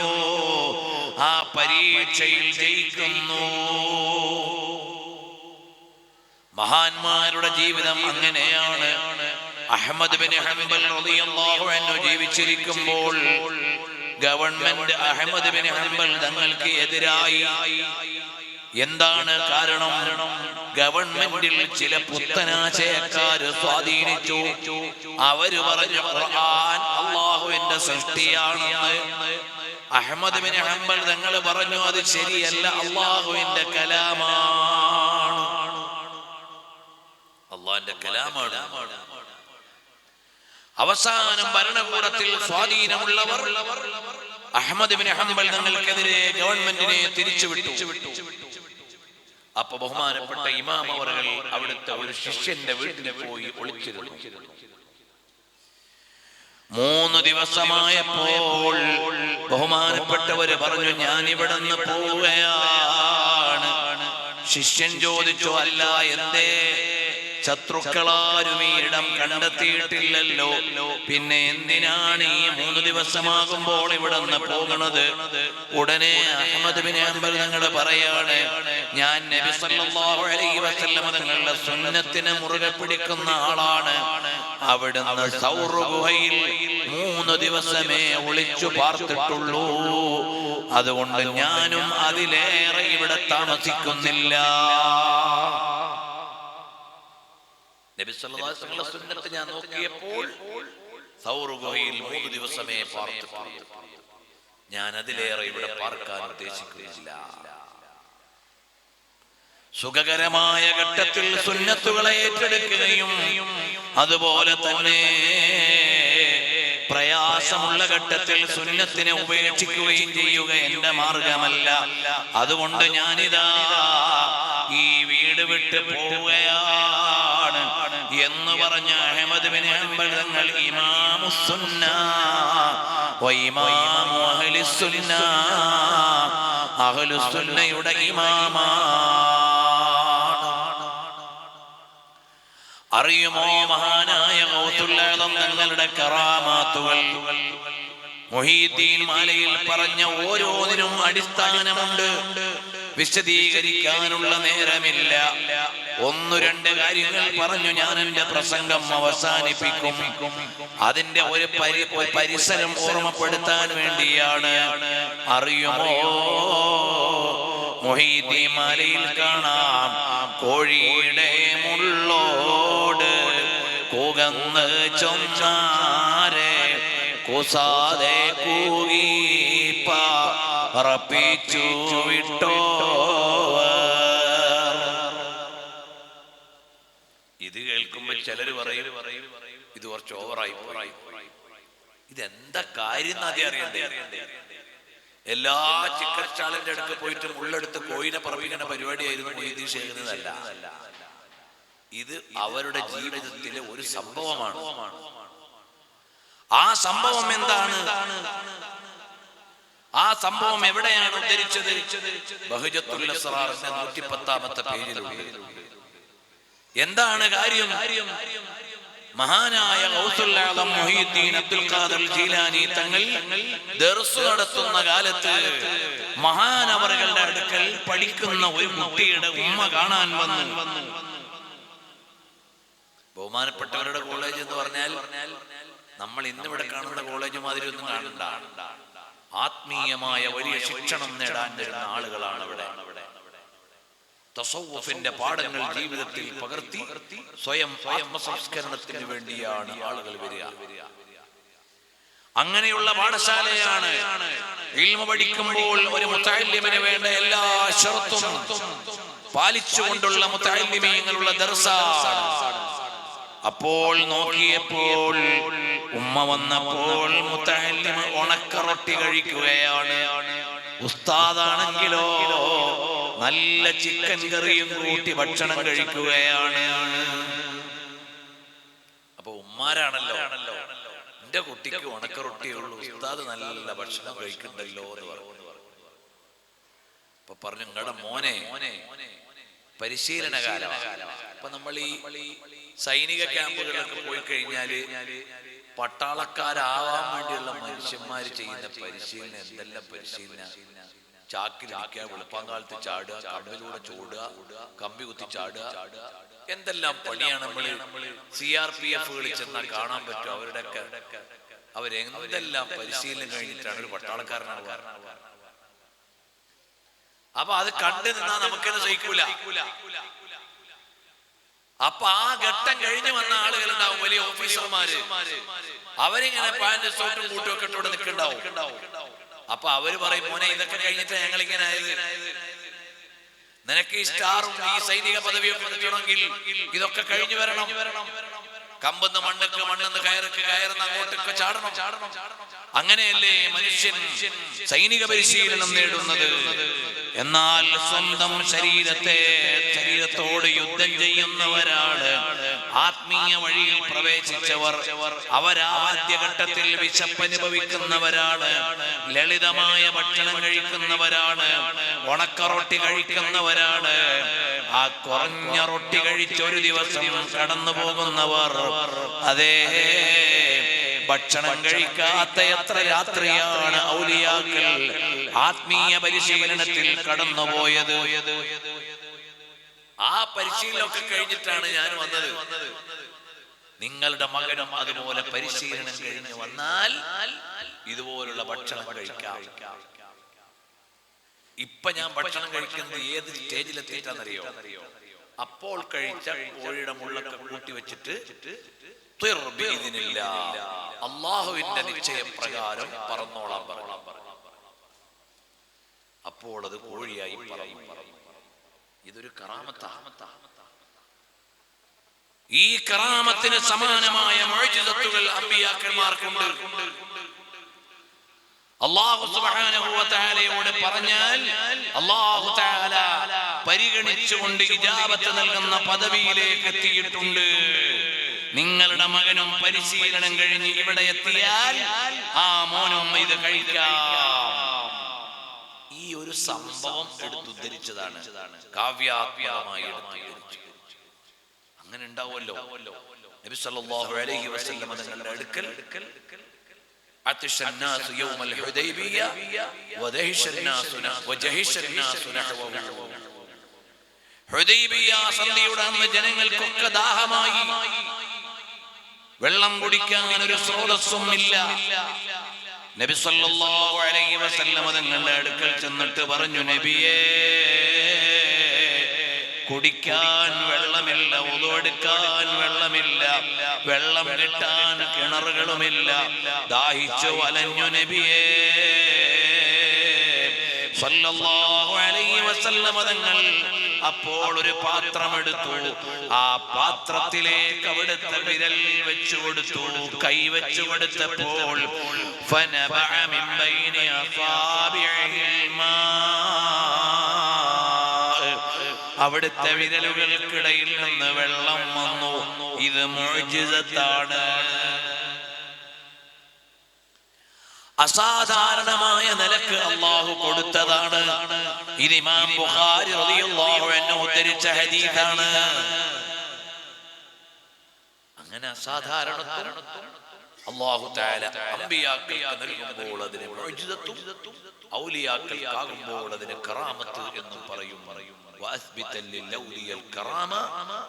ആ പരീക്ഷയിൽ ജയിക്കുന്നു. മഹാന്മാരുടെ ജീവിതം അങ്ങനെയാണ്. അഹ്മദ് ബിൻ ഹംബൽ റളിയല്ലാഹു അൻഹു ജീവിച്ചിരിക്കുമ്പോൾ ഗവൺമെന്റ് അഹ്മദ് ബിൻ ഹംബൽ തങ്ങൾക്ക് എതിരായി. എന്താണ് കാരണം? ഗവൺമെന്റിൽ ചില പുത്തനാശയക്കാര് സ്വാധീനിച്ചു. അവര് പറഞ്ഞു ഖുർആൻ അല്ലാഹുവിന്റെ സൃഷ്ടിയാണെന്ന്. അഹ്മദ് ബിൻ ഹംബൽ തങ്ങൾ പറഞ്ഞു അത് ശരിയല്ല, അല്ലാഹുവിന്റെ കലാമാണ്, അല്ലാഹുവിന്റെ കലാമാണ്. അവസാനം ഭരണകൂടത്തിൽ സ്വാധീനമുള്ളവർ അഹ്മദ് ബിൻ ഹംബൽ തങ്ങൾക്കെതിരെ ഗവൺമെന്റിനെ തിരിച്ചുവിട്ടു. അപ്പൊ ബഹുമാനപ്പെട്ട ഇമാം അവറുകൾ അവിടുത്തെ ഒരു ശിഷ്യന്റെ വീട്ടിൽ പോയി ഒളിച്ചിരുന്നു. 3 ദിവസമായപ്പോൾ ബഹുമാനപ്പെട്ടവര് പറഞ്ഞു ഞാൻ ഇവിടെ നിന്ന് പോവുകയാണ്. ശിഷ്യൻ ചോദിച്ചു അല്ല എന്തേ? ശത്രുക്കളാരും ഈ ഇടം കണ്ടെത്തിയിട്ടില്ലല്ലോ, പിന്നെ എന്തിനാണ് ഈ 3 ദിവസമാകുമ്പോൾ ഇവിടെ നിന്ന് പോകുന്നത്? ഉടനെ അഹ്മദ് ബിൻ ഹംബൽ തങ്ങൾ പറയാണ് ഞാൻ നബി സല്ലല്ലാഹു അലൈഹി വസല്ലം തങ്ങളുടെ സുന്നത്തിനെ മുറുകെ പിടിക്കുന്ന ആളാണ്. അവിടുന്ന് സൗർ ഗുഹയിൽ 3 ദിവസമേ ഒളിച്ചു പാർത്തിട്ടുള്ളൂ. അതുകൊണ്ട് ഞാനും അതിലേറെ ഇവിടെ താമസിക്കുന്നില്ല. നബി സല്ലല്ലാഹു അലൈഹി വസല്ലം സുന്നത്ത് ഞാൻ നോക്കിയപ്പോൾ സൗർ ഗുഹയിൽ 3 ദിവസമേ പാർത്തിട്ടുള്ളൂ. ഞാൻ അതിലേറെ ഇവിടെ പാർക്കാൻ ഉദ്ദേശിക്കുന്നില്ല. സുഖകരമായ ഘട്ടത്തിൽ സുന്നത്തുകളെ ഏറ്റെടുക്കുകയും അതുപോലെ തന്നെ പ്രയാസമുള്ള ഘട്ടത്തിൽ സുന്നത്തിനെ ഉപേക്ഷിക്കുകയും ചെയ്യുക എന്റെ മാർഗമല്ല. അതുകൊണ്ട് ഞാനിതാ ഈ വീട് വിട്ട് പോവുകയാണ് എന്ന് പറഞ്ഞ അഹ്മദ് ബിൻ ഹംബൽ തങ്ങൾ ഇമാമുസ് സുന്ന വ ഇമാമു അഹ്ലിസ് സുന്ന അഹ്ലുസുന്നയുടെ ഇമാമാണ്. അറിയുമോ മഹാനായ ഗൗസുൽ ആദം തങ്ങളുടെ കറാമാത്തുകൾ? മുഹീദ്ദീൻ മാലയിൽ പറഞ്ഞ ഓരോന്നിനും അടിസ്ഥാനമുണ്ട്. വിശദീകരിക്കാനുള്ള നേരമില്ല. ഒന്ന് രണ്ട് കാര്യങ്ങൾ പറഞ്ഞു ഞാൻ എന്റെ പ്രസംഗം അവസാനിപ്പിക്കും. അതിന്റെ ഒരു പരിസരം ഓർമ്മപ്പെടുത്താൻ വേണ്ടിയാണ്. അറിയുമോ മുഹീദ്ദീൻ മാലയിൽ കാണാം, കോഴിയുടെ മുള്ളോട് കൂകന്ന് ചൊന്നാരെ കുസാതെ കൂകി പറപ്പിച്ചു വിട്ടോ. ഇത് കേൾക്കുമ്പോ ചിലര് പറയും ഇത് കുറച്ച് ഓവറായി. ഇതെന്താ കാര്യം ആദ്യം അറിയണ്ടേ? എല്ലാ ചിക്കൻ സ്റ്റാളിന്റെ അടുത്ത് പോയിട്ട് മുള്ളെടുത്ത് കോഴിനെ പറപ്പിക്കുന്ന പരിപാടിയായിരുന്നു മൊയ്തീൻ ഷേഖിനല്ല. ഇത് അവരുടെ ജീവിതത്തിലെ ഒരു സംഭവമാണ്. ആ സംഭവം എന്താണ്? ആ സംഭവം എവിടെയാണ് ഉദ്ധരിച്ചത്? ബഹജത്തുൽ അസ്റാറിന്റെ 110-ാമത്തെ പേജിലുണ്ട്. എന്താണ് കാര്യം? മഹാനായ ഗൗസുൽ ആദം മുഹീദ്ദീൻ അബ്ദുൽ ഖാദിർ ജീലാനി തങ്ങൾ ദർസ് നടത്തുന്ന കാലത്ത് മഹാനവറുകളുടെ അടുക്കൽ പഠിക്കുന്ന ഒരു കുട്ടിയുടെ ഉമ്മ കാണാൻ വന്നു. ബഹുമാനപ്പെട്ടവരുടെ കോളേജ് എന്ന് പറഞ്ഞാൽ നമ്മൾ ഇന്നിവിടെ കാണുന്ന കോളേജ് മാതിരി ഒന്നും കാണണ്ട. ആത്മീയമായ വലിയ ശിക്ഷണം നേടാൻ വരുന്ന ആളുകളാണ് ഇവിടെ. തസവ്വുഫിന്റെ പാഠങ്ങൾ ജീവിതത്തിൽ പകർത്തി സ്വയം ആത്മസംസ്കരണത്തിന് വേണ്ടിയാണ് ആളുകൾ വരിക. അങ്ങനെയുള്ള പാഠശാലയാണ്. ഇൽമു പഠിക്കുമ്പോൾ ഒരു മുതഅല്ലിമിന് വേണ്ട എല്ലാ ശർത്തും പാലിച്ചുകൊണ്ടുള്ള മുതഅല്ലിമീങ്ങളുള്ള ദർസാണ്. അപ്പോൾ നോക്കിയപ്പോൾ ഉമ്മ വന്നപ്പോൾ മുതഅല്ലിം ഉണക്കറൊട്ടി കഴിക്കുകയാണ്. ഉസ്താദാണെങ്കിലോ നല്ല ചിക്കൻ കറിയും കൂട്ടി ഭക്ഷണം കഴിക്കുകയാണ്. അപ്പൊ ഉമ്മാരാണല്ലോ എന്റെ കുട്ടിക്ക് ഉണക്കറൊട്ടിയുള്ളൂ, ഉസ്താദ് നല്ല ഭക്ഷണം കഴിക്കണ്ടല്ലോ എന്ന് പറഞ്ഞു. അപ്പൊ പറഞ്ഞു, നിങ്ങളുടെ മോനെ പരിശീലന കാലം. അപ്പൊ നമ്മൾ ഈ സൈനിക ക്യാമ്പുകളിലൊക്കെ പോയി കഴിഞ്ഞാല് പട്ടാളക്കാരാവാൻ വേണ്ടിയുള്ള മനുഷ്യന്മാര് ചെയ്യുന്ന പരിശീലനം എന്തെല്ലാം പരിശീലന! ചാക്കിലിരിക്കുക, വെളുപ്പാങ്കാലത്ത് ചാടുക, കമ്പിലൂടെ ചോടുക, കമ്പി കുത്തി ചാടുക, എന്തെല്ലാം പണിയാണ്. നമ്മള് CRPF ചെന്നാൽ കാണാൻ പറ്റും അവരുടെയൊക്കെ. അവരെന്തെല്ലാം പരിശീലനം കഴിഞ്ഞിട്ടാണ് ഒരു പട്ടാളക്കാരനാവുക. അപ്പൊ അത് കണ്ടു നിന്നാ നമുക്കെന്നെ സഹിക്കൂല. അപ്പൊ ആ ഘട്ടം കഴിഞ്ഞു വന്ന ആളുകൾ ഉണ്ടാവും, വലിയ ഓഫീസർമാര്. അവരിങ്ങനെ പാന്റ് ഷർട്ടും കൂട്ടും ഒക്കെ ഇട്ടോടെ നിൽക്കുന്നുണ്ടാവും. അപ്പൊ അവര് പറയും, മോനെ ഇതൊക്കെ കഴിഞ്ഞിട്ട് ഞങ്ങൾ ഇങ്ങനെ ആയത്, നിനക്ക് ഈ സ്റ്റാറും ഈ സൈനിക പദവിയൊക്കെ കിട്ടണമെങ്കിൽ ഇതൊക്കെ കഴിഞ്ഞു വരണം. കമ്പെന്ന് മണ്ണൊക്കെ, മണ്ണെന്ന് കയറൊക്കെ, കയറുന്ന അങ്ങോട്ടൊക്കെ ചാടണം. അങ്ങനെയല്ലേ മനുഷ്യൻ സൈനിക പരിശീലനം നേടുന്നത്. എന്നാൽ സ്വന്തം ശരീരത്തോട് യുദ്ധം ചെയ്യുന്നവരാണ് ആത്മീയ വഴിയിൽ പ്രവേശിച്ചവർ. അവരാദ്യഘട്ടത്തിൽ വിശപ്പനുഭവിക്കുന്നവരാണ്, ലളിതമായ ഭക്ഷണം കഴിക്കുന്നവരാണ്, ഉണക്കറൊട്ടി കഴിക്കുന്നവരാണ്. ആ കുറഞ്ഞ റൊട്ടി കഴിച്ചൊരു ദിവസം കടന്നു പോകുന്നവർ, അതേ ഭക്ഷണം കഴിക്കാത്ത എത്ര രാത്രിയാണ് ഔലിയാക്കൾ ആത്മീയ പരിശീലനത്തിൽ കടന്നുപോയത്. ആ പരിശീലനമൊക്കെ കഴിഞ്ഞിട്ടാണ് ഞാൻ വന്നത്. നിങ്ങളുടെ മകനും അതുപോലെ പരിശീലനം കഴിഞ്ഞ് വന്നാൽ ഇതുപോലുള്ള ഭക്ഷണം കഴിക്കാം. ഇപ്പൊ ഞാൻ ഭക്ഷണം കഴിക്കുന്നത് ഏത് സ്റ്റേജിലെത്തിയിട്ടാണെന്നറിയോ? അപ്പോൾ കഴിച്ച കോഴിയുടെ മുള്ളൊക്കെ കൂട്ടി വെച്ചിട്ട് അള്ളാഹുവിന്റെ നിശ്ചയപ്രകാരം പറന്നോളാൻ പറഞ്ഞു. അപ്പോൾ അത് കോഴിയായി പറയും. ഇതൊരു കറാമത്താണ്. ഈ കറാമത്തിന് സമാനമായ മുഅ്ജിസത്തുകൾ അമ്പിയാക്കന്മാർക്കുണ്ട്. അല്ലാഹു സുബ്ഹാനഹു വ തആലയോട് പറഞ്ഞാൽ അല്ലാഹു തആല പരിഗണിച്ചുകൊണ്ട് ഇജാബത്ത് നൽകുന്ന പദവിയിലേക്ക് എത്തിയിട്ടുണ്ട്. നിങ്ങളുടെ മകനും പരിശീലനം കഴിഞ്ഞ് ഇവിടെ എത്തിയാൽ ആ മോനും ഇത് കഴിക്കാം. ഈ ഒരു സംഭവം എടുത്തുദ്ധരിച്ചതാണ്, കാവ്യാത്മകമായി എടുത്തുദ്ധരിച്ചു. അങ്ങനെ ഉണ്ടാവുമല്ലോ. നബി സല്ലല്ലാഹു അലൈഹി വസല്ലം തങ്ങളുടെ അടുക്കൽ عطش الناس يوم الحديبية ودهش الناس وجهش الناس نحوه. ഹുദൈബിയ സന്ധിയുടെ അന്ന് ജനങ്ങൾക്കൊക്കെ ദാഹമായി, വെള്ളം കുടിക്കാൻ ഒരു സ്രോതസ്സും ഇല്ല. നബി സല്ലല്ലാഹു അലൈഹി വസല്ലം തങ്ങളുടെ അടുക്കൽ ചെന്നിട്ട് പറഞ്ഞു, നബിയേ, കുടിക്കാൻ വെള്ളമില്ല, വുളു എടുക്കാൻ വെള്ളമില്ല, വെള്ളം കിട്ടാൻ കിണറുകളുമില്ല, ദാഹിച്ചു വലഞ്ഞു നബിയേ സല്ലല്ലാഹു അലൈഹി വസല്ലം തങ്ങൾ അപ്പോൾ ഒരു പാത്രം എടുത്തു. ആ പാത്രത്തിലേക്ക് അവിടുത്തെ വിരൽ വെച്ചു കൊടുത്തു. കൈ വെച്ചു കൊടുത്തപ്പോൾ ഫനബഅ മിൻ ബൈനി അസാബിഇൽ മാ, അവിടുത്തെ വിരലുകൾക്കിടയിൽ നിന്ന് വെള്ളം വന്നു. ഇത് മുഅ്ജിസത്താണ്, അസാധാരണമായ നിലക്ക് അല്ലാഹു കൊടുത്തതാണ്. ഇത് ഇമാം ബുഖാരി റളിയല്ലാഹു അൻഹു ഉദ്ധരിച്ച ഹദീസാണ്. അങ്ങനെ അസാധാരണത്വം അല്ലാഹു തആല അമ്പിയാക്കൾക്ക് നൽകുമ്പോൾ അതിനെ മുഅ്ജിസത്തും ഔലിയാക്കൾക്കാകുമ്പോൾ അതിനെ കറാമത്ത് എന്നും പറയും. وأثبت للأولياء الكرامة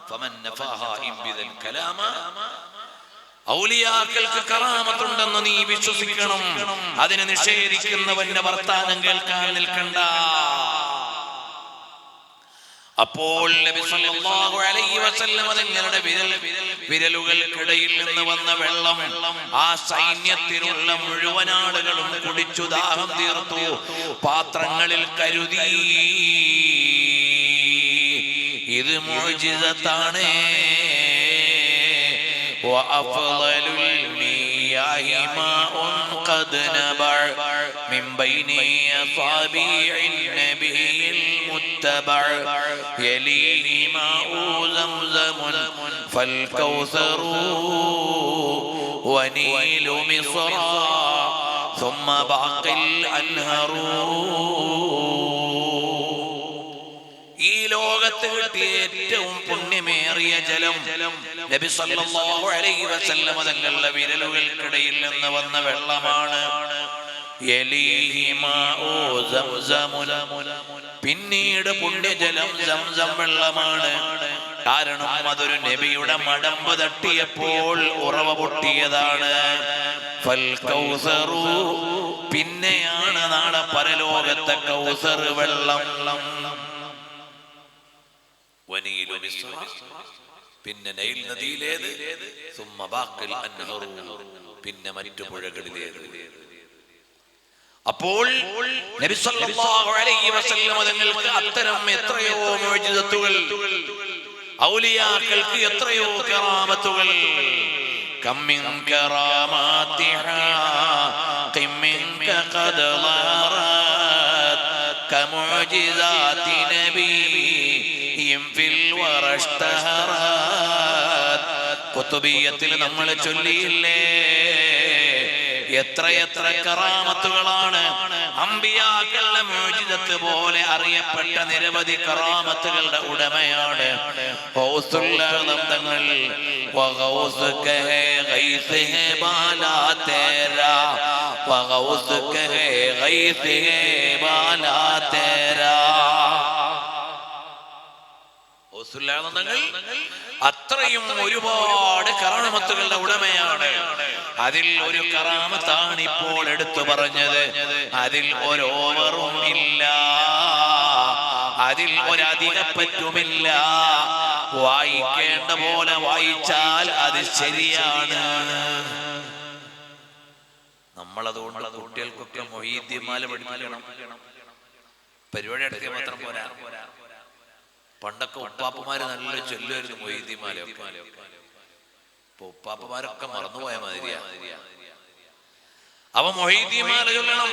فمن نفاها انبذ الكلام. ഔലിയാക്കൾക്ക് കറാമത്തുണ്ടെന്ന് നീ വിശ്വസിക്കണം, അതിനെ നിഷേധിക്കുന്നവന്റെ വർത്താനം കേൾക്കാൻ നിൽക്കണ്ട. അപ്പോൾ നബി സല്ലല്ലാഹു അലൈഹി വസല്ലം തങ്ങളുടെ വിരലുകൾക്കിടയിൽ നിന്ന് വന്ന വെള്ളം ആ സൈന്യത്തിലുള്ള മുഴുവൻ ആളുകളും കുടിച്ചു ദാഹം തീർത്തു, പാത്രങ്ങളിൽ കരുതി. ഇത് മുഅ്ജിസത്താണ്. وأفضل المياه ماء قد نبع من بين أصابع النبي المتبع يليه ماء زمزم فالكوثر ونيل مصر ثم باقي الأنهار. ഈ ലോകത്ത് കിട്ടിയ ഏറ്റവും പുണ്യമേറിയ ജലം നബി സല്ലല്ലാഹു അലൈഹി വസല്ലം തങ്ങളുടെ വിരലുകൾക്കിടയിൽ നിന്ന് വന്ന വെള്ളമാണ്. യലീഹി മാഉ സംസമുൻ, പിന്നീട് പുണ്യജലം സംസം വെള്ളമാണ്. കാരണം അതൊരു നബിയുടെ മടമ്പ് തട്ടിയപ്പോൾ ഉറവ പൊട്ടിയതാണ്. ഫൽ കൗസറു, പിന്നെയാണ് നാളെ പരലോകത്തെ കൗസർ വെള്ളം. വനീലു മിസ്ര, പിന്നെ നൈൽ നദിയിലേത്. സുമ്മ ബാഖിൽ അൻഹറു, പിന്നെ മറ്റു പുഴകളിലേത്. അപ്പോൾ നബി സല്ലല്ലാഹു അലൈഹി വസല്ലം തങ്ങൾക്ക് അത്തരം എത്രയോ മുഅ്ജിസത്തുകൾ, ഔലിയാക്കൾക്ക് എത്രയോ കറാമത്തുകൾ. കമ്മിൻ കറാമാതിഹാ ഖിമ്മിൻക ഖദ് ളറത് കമുഅ്ജിസാതി നബി ഫിൽ വറഷ്തഹറത്. ഖുതുബിയ്യത്തിൽ നമ്മൾ ചൊല്ലിയില്ലേ, എത്രയെത്ര കറാമത്തുകളാണ്. അമ്പിയാക്കളുടെ മുഅ്ജിസത്ത് പോലെ അറിയപ്പെട്ട നിരവധി കറാമത്തുകളുടെ ഉടമയാണ് ഗൗസുൽ ആലം തങ്ങൾ. വഗൗസുക ഹേ ഗൈസ് ഹേ ബാലാ തേരാ, വഗൗസുക ഹേ ഗൈസ് ഹേ ബാലാ തേരാ. അത്രയും ഒരുപാട് കറാമത്തുകളുടെ ഉടമയാണ്. അതിൽ ഒരു കറാമത്താണ് ഇപ്പോൾ എടുത്തു പറഞ്ഞത്. അതിൽ ഒരു ഓവറും ഇല്ല, അതിൽ ഒരധികപ്പറ്റുമില്ല. വായിക്കേണ്ട പോലെ വായിച്ചാൽ അത് ശരിയാണ്. നമ്മളതുകൊണ്ട് കുട്ടികൾക്കൊക്കെ മൊഹീദ്ദീൻമാല പഠിപ്പിക്കണം. പരിപാടി എടുക്കുക മാത്രം പോരാ. പണ്ടൊക്കെ ഉപ്പാപ്പമാര് നല്ല ചൊല്ലുമായിരുന്നു മൊഹീദ്ദീൻമാലയൊക്കെ. ഇപ്പൊ ഉപ്പാപ്പമാരൊക്കെ മറന്നുപോയ മാതിരിയാ. അവ മൊഹീദ്ദീൻമാല ചൊല്ലണം.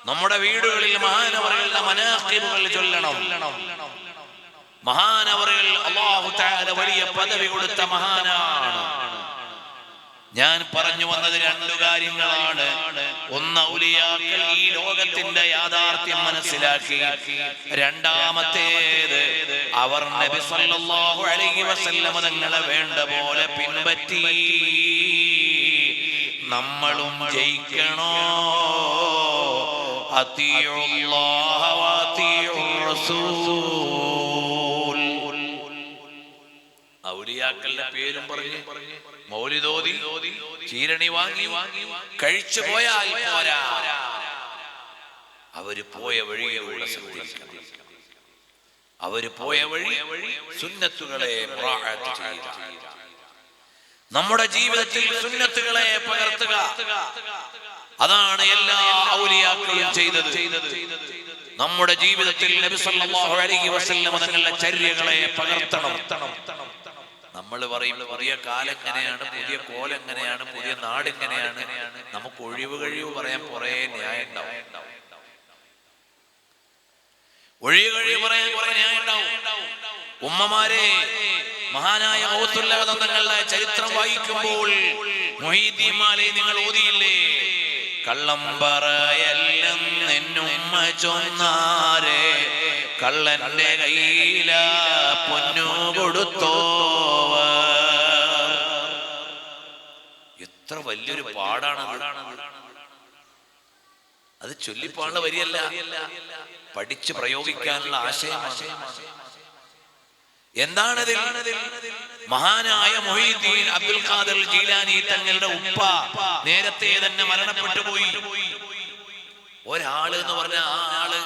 നമ്മുടെ വീടുകളിൽ മഹാനവറുകളുടെ മനാഖിബുകൾ ചൊല്ലണം. മഹാനവറുകൾ അല്ലാഹു തആല വലിയ പദവി കൊടുത്ത മഹാനാണ്. ഞാൻ പറഞ്ഞു വന്നത് രണ്ടു കാര്യങ്ങളാണ്. ഒന്ന്, ഔലിയാക്കൾ ഈ ലോകത്തിന്റെ യാഥാർത്ഥ്യം മനസ്സിലാക്കി. രണ്ടാമത്തേത്, അവർ നബി സല്ലല്ലാഹു അലൈഹി വസല്ലം തങ്ങളെ വേണ്ട പോലെ പിൻപറ്റി. നമ്മളും ജയിക്കണോ? അത്തിയുല്ലാഹ വഅത്തിയുർ റസൂൽ. ഔലിയാക്കളുടെ പേരും പറഞ്ഞ് മൗലിദോതി ചീരണി വാങ്ങി കഴിച്ചു പോയാൽ പോരാ, അവര് പോയ വഴിയിലൂടെ സഞ്ചരിക്കണം. അവര് പോയ വഴി സുന്നത്തുകളെ മുറാഅത്ത് ചെയ്യുക. നമ്മുടെ ജീവിതത്തിൽ സുന്നത്തുകളെ പകർത്തുക. അതാണ് എല്ലാ ഔലിയാക്കളും ചെയ്തത്. നമ്മുടെ ജീവിതത്തിൽ നബി സല്ലല്ലാഹു അലൈഹി വസല്ലം തങ്ങളുടെ ചര്യകളെ പകർത്തണം. നമ്മൾ പറയും പുതിയ കാലം എങ്ങനെയാണ്, പുതിയ കോലം എങ്ങനെയാണ്, പുതിയ നാട് എങ്ങനെയാണ്. നമുക്ക് ഒഴിവ് കഴിവ് പറയാൻ കുറെ ന്യായം ഉണ്ടാവും. ഒഴിവ് കഴിവ് പറയാൻ കുറെ ന്യായം ഉണ്ടാവും. ഉമ്മമാരെ, മഹാനായ ഗൗസുല്ലാഹ് തങ്ങളുടെ ചരിത്രം വായിക്കുമ്പോൾ മുഹീദ്ദീൻ മാലയെ നിങ്ങൾ ഓതിയില്ലേ? കള്ളം പറയല്ലെന്നുമ്മ ചൊന്നാരെ, കള്ളന്റെ കയ്യില പൊന്നു കൊടുത്തോവർ. എത്ര വലിയൊരു പാടാണ് അത്. ചൊല്ലിപ്പാടുള്ള വരിയല്ല, പഠിച്ച് പ്രയോഗിക്കാനുള്ള ആശയമാണ്. എന്താണതിൽ? മഹാനായ മുഹീദ്ദീൻ അബ്ദുൽ ഖാദിർ ജീലാനി തങ്ങളുടെ ഉപ്പ നേരത്തെ തന്നെ മരണപ്പെട്ടു പോയി. ഒരാള് എന്ന് പറഞ്ഞ ആ ആള്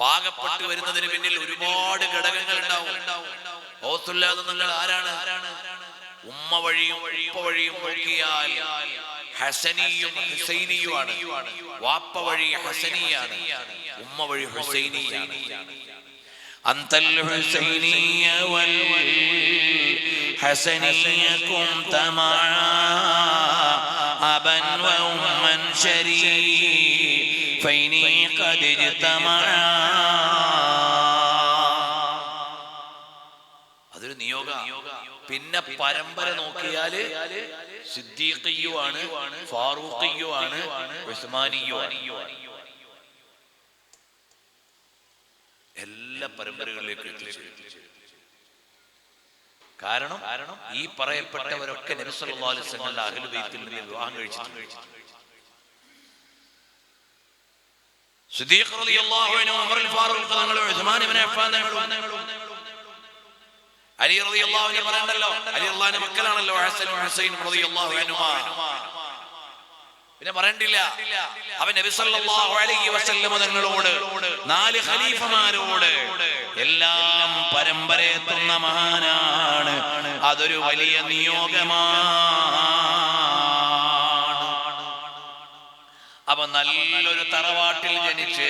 പാകപ്പെട്ടു വരുന്നതിന് പിന്നിൽ ഒരുപാട് ഘടകങ്ങൾ ഉണ്ടാവും. ഗൗസുല്ലാഹ് തങ്ങൾ ആരാണ്? ഉമ്മ വഴിയും ഉപ്പ വഴിയും നോക്കിയാൽ ഹസനിയും ഹുസൈനിയുമാണ്. വാപ്പ വഴി ഹസനിയാണ്, ഉമ്മ വഴി ഹുസൈനിയാണ്. അന്തൽ ഹുസൈനിയ വൽ ഹസനിയ കുന്തമാ അബൻ വ ഉമ്മൻ ശരീഫൈനി ഖദ് ഇജ്തമാ. അതൊരു നിയോഗ. പിന്നെ പരമ്പര നോക്കിയാല് സിദ്ദീഖിയുമാണ്, ഫാറൂഖിയുമാണ്, ഉസ്മാനിയുമാണ്. എല്ലാ പരമ്പരകളിലേക്കും എത്തിച്ചു. കാരണം ഈ പറയപ്പെട്ടവരൊക്കെ നബി സല്ലല്ലാഹു അലൈഹി വസല്ലം അഹ്ലുൽ ബൈത്തിൽ നിന്ന് വിവാഹം കഴിച്ചിട്ടുണ്ട്. സിദ്ദീഖ് റളിയല്ലാഹു അൻഹു, ഉമർ ഫാറൂഖ് തങ്ങൾ, ഉസ്മാൻ ഇബ്നു അഫ്ഫാൻ തങ്ങൾ, അലി റളിയല്ലാഹു അൻഹു പറയണ്ടല്ലോ. അലി അള്ളാഹിന്റെ മക്കളാണല്ലോ ഹസനും ഹുസൈനും റളിയല്ലാഹു അൻഹുമാ. പിന്നെ പറയണ്ടില്ല. അവൻ നബി സല്ലല്ലാഹു അലൈഹി വസല്ലം തങ്ങളോട്, 4 ഖലീഫമാരോട് എല്ലാം പരമ്പരയെത്തുന്ന മഹാനാണ്. അതൊരു വലിയ നിയോഗമാണ്. അപ്പൊ നല്ലൊരു തറവാട്ടിൽ ജനിച്ച്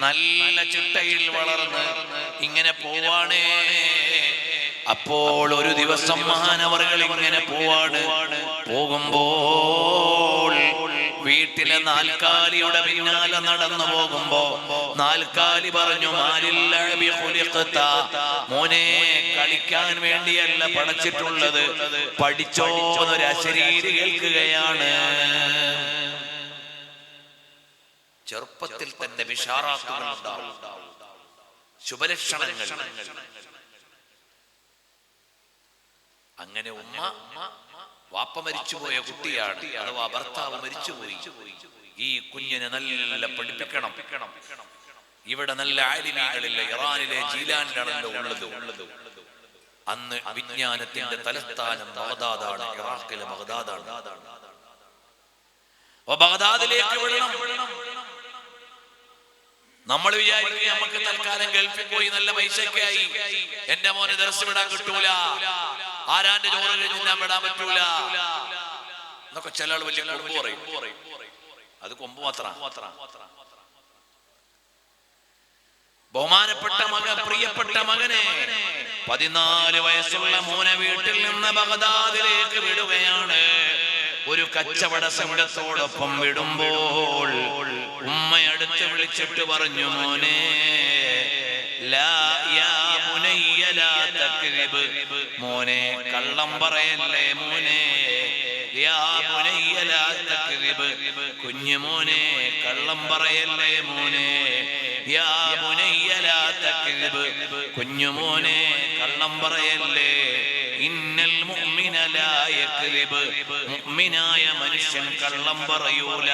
നല്ല ചിട്ടയിൽ വളർന്ന് ഇങ്ങനെ പോവാണേ. അപ്പോൾ ഒരു ദിവസം മഹാനവറുകൾ ഇങ്ങനെ പോകുമ്പോൾ വീട്ടിലെ നാൽക്കാലിയുടെ പിന്നാലെ നടന്നു പോകുമ്പോ നാൽക്കാലി പറഞ്ഞു, മോനെ, കളിക്കാൻ വേണ്ടിയല്ല പഠിച്ചിട്ടുള്ളത്, പഠിച്ചോ എന്നൊരു അശരീരി കേൾക്കുകയാണ്. ചെറുപ്പത്തിൽ തന്നെ ബിശാറാത്തുകൾ ഉണ്ടാവും, ശുഭലക്ഷണങ്ങൾ. അങ്ങനെ ഉമ്മ, വാപ്പ മരിച്ചുപോയ കുട്ടിയാണ്, അഥവാ ഭർത്താവ് മരിച്ചുപോയി. ഈ കുഞ്ഞിനെ നല്ല പഠിപ്പിക്കണം. ഇവിടെ നല്ല ആലിമീങ്ങളില്ല. ഇറാനിലെ ജീലാനിലാണല്ലോ ഉള്ളത്. അന്ന് വിജ്ഞാനത്തിന്റെ തലസ്ഥാനം ബഗ്ദാദാണ്, ഇറാഖിലെ ബഗ്ദാദാണ്. ബഗ്ദാദിലേക്ക് വിടണം. നമ്മൾ വിചാരിക്കുക നമുക്ക് തൽക്കാലം ഗൾഫിൽ പോയി നല്ല പൈസക്കായി എന്റെ മോനെ ദർസ് വിടാൻ കിട്ടൂല, ആരാന്റെ ചോറ് കഴിഞ്ഞാൽ വിടാൻ പറ്റൂല എന്നൊക്കെ ചില ആൾ വലിയ കൊമ്പ് പറയും. അത് കൊമ്പ് മാത്രം. ബഹുമാനപ്പെട്ട മകൻ, പ്രിയപ്പെട്ട മകനെ, 14 വയസ്സുള്ള മോനെ വീട്ടിൽ നിന്ന് ബഗ്ദാദിലേക്ക് വിടുകയാണ്. ഒരു കച്ചവട സംഘത്തോടൊപ്പം വിടുമ്പോൾ ഉമ്മയടുത്ത് വിളിച്ചിട്ട് പറഞ്ഞു, മോനെ, മോനെ കള്ളം പറയല്ലേ മോനെ, യാ ബുനയ്യ ലാ തക്ദിബ്, കുഞ്ഞുമോനെ കള്ളം പറയല്ലേ മോനെ. യാ ബുനയ്യ ലാ തക്ദിബ്, കുഞ്ഞുമോനെ കള്ളം പറയല്ലേ. ഇന്നൽ മുഅ്മിന ലാ യക്ദിബ്, മുഅ്മിനായ മനുഷ്യൻ കള്ളം പറയൂല.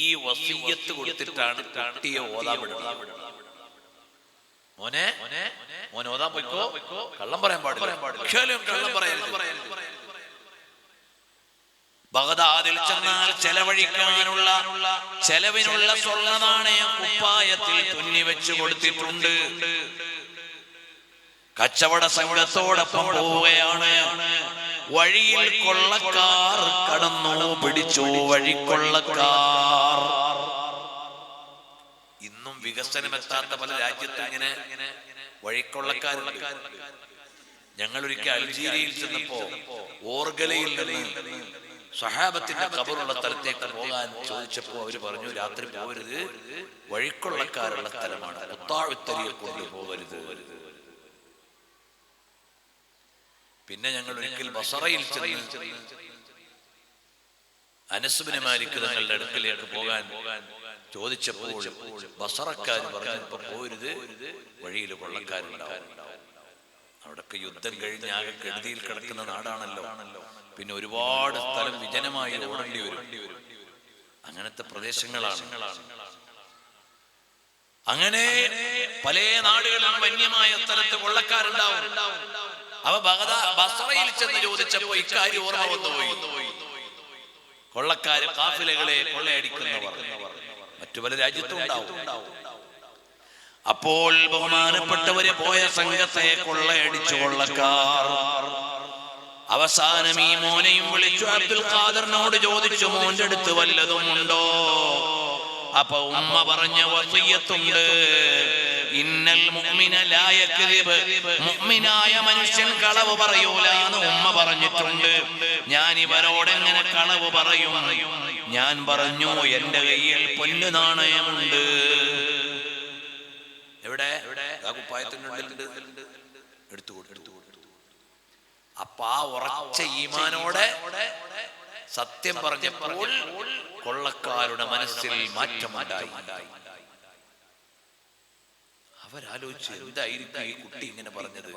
ഈ വസിയ്യത്ത് കൊടുത്തിട്ടാണ് കുട്ടിയെ ഓതാൻ വിടുന്നത്. മോനെ മോനെ ഓതാൻ പോയിക്കോ, കള്ളം പറയാൻ പാടില്ല, കള്ളം പറയരുത്. ബഗ്ദാദിൽ ചെന്നാൽ ചെലവഴിക്കാനുള്ള ചെലവിനുള്ള സ്വർണ്ണ നാണയം കുപ്പായത്തിൽ തുന്നി വെച്ച് കൊടുത്തിട്ടുണ്ട്. കച്ചവട സംഘത്തോടൊപ്പം പോവുകയാണ്. വഴിയിൽ കൊള്ളക്കാർ കടന്നു പിടിച്ചു. വഴിക്കൊള്ളക്കാർ. ഇന്നും വികസനമെത്താത്ത പല രാജ്യത്തും ഇങ്ങനെ വഴിക്കൊള്ളക്കാരുണ്ട്. ഞങ്ങൾ ഒരിക്കൽ അൽജീരിയയിൽ ചെന്നപ്പോ ഓർഗലയിൽ നിന്ന് സ്വഹാബത്തിന്റെ ഖബറുള്ള സ്ഥലത്തേക്ക് പോകാൻ ചോദിച്ചപ്പോ അവര് പറഞ്ഞു, രാത്രി പോകരുത്, വഴിക്കൊള്ളക്കാരുള്ള സ്ഥലമാണ്, മുത്താഴുത്തരിയെ കൊണ്ട് പോകരുത്. പിന്നെ ഞങ്ങൾ ഒരിക്കൽ ബസറയിൽ ചെന്ന് അനസ് ബിൻ മാലിക് തങ്ങളുടെ അടുക്കലേക്ക് പോകാൻ ചോദിച്ചപ്പോൾ ബസറക്കാർ പറഞ്ഞു, ഇപ്പൊ പോരുത്, വഴിയിൽ കൊള്ളക്കാരുണ്ടാവും. അവിടൊക്കെ യുദ്ധം കഴിഞ്ഞ് ആകെ കെടുതിയിൽ കിടക്കുന്ന നാടാണല്ലോ. പിന്നെ ഒരുപാട് സ്ഥലം വിജനമായി ഓടേണ്ടി വരും. അങ്ങനത്തെ പ്രദേശങ്ങളാണ്. അങ്ങനെ പല നാടുകളിലും വന്യമായ സ്ഥലത്ത് കൊള്ളക്കാരുണ്ടാവും. അവ ബസറയിൽ ചെന്ന് ചോദിച്ചപ്പോ ഇക്കാര്യം ഓർമ്മ വന്നുപോയി. കൊള്ളക്കാര് കാഫിലകളെ കൊള്ളയടിക്കുന്നവർ മറ്റു പല രാജ്യത്തും ഉണ്ടാവും. അപ്പോൾ ബഹുമാനപ്പെട്ടവരെ പോയ സംഘത്തെ കൊള്ളയടിച്ചു കൊള്ളക്കാർ. അവസാനം ഈ മോനെയും വിളിച്ചു അബ്ദുൽ ഖാദറിനോട് ചോദിച്ചു, മോന്റെ അടുത്ത് വല്ലതും ഉണ്ടോ? അപ്പൊ ഉമ്മ പറഞ്ഞ വസിയ്യത്തുണ്ട്, ഇന്നൽ മുഅ്മിന ലാ യക്ദിബ്, മുഅ്മിനായ മനുഷ്യൻ കളവ് പറയൂല എന്ന് ഉമ്മ പറഞ്ഞിട്ടുണ്ട്. ഞാൻ ഇവരോട് എങ്ങനെ കളവ് പറയും? ഞാൻ പറഞ്ഞു, എന്റെ കയ്യിൽ പൊന്നു നാണയമുണ്ട്. എവിടെ? ആ കുപ്പായത്തിനുള്ളിലുണ്ട്, എടുത്തു കൊടുത്തു. അപ്പൊ ആ ഉറച്ച ഈമാനോടെ സത്യം പറഞ്ഞപ്പോൾ കൊള്ളക്കാരുടെ മനസ്സിൽ മാറ്റമുണ്ടായി. അവരാലോചിച്ചു, എന്തായിരിക്കും ഈ കുട്ടി ഇങ്ങനെ പറഞ്ഞത്?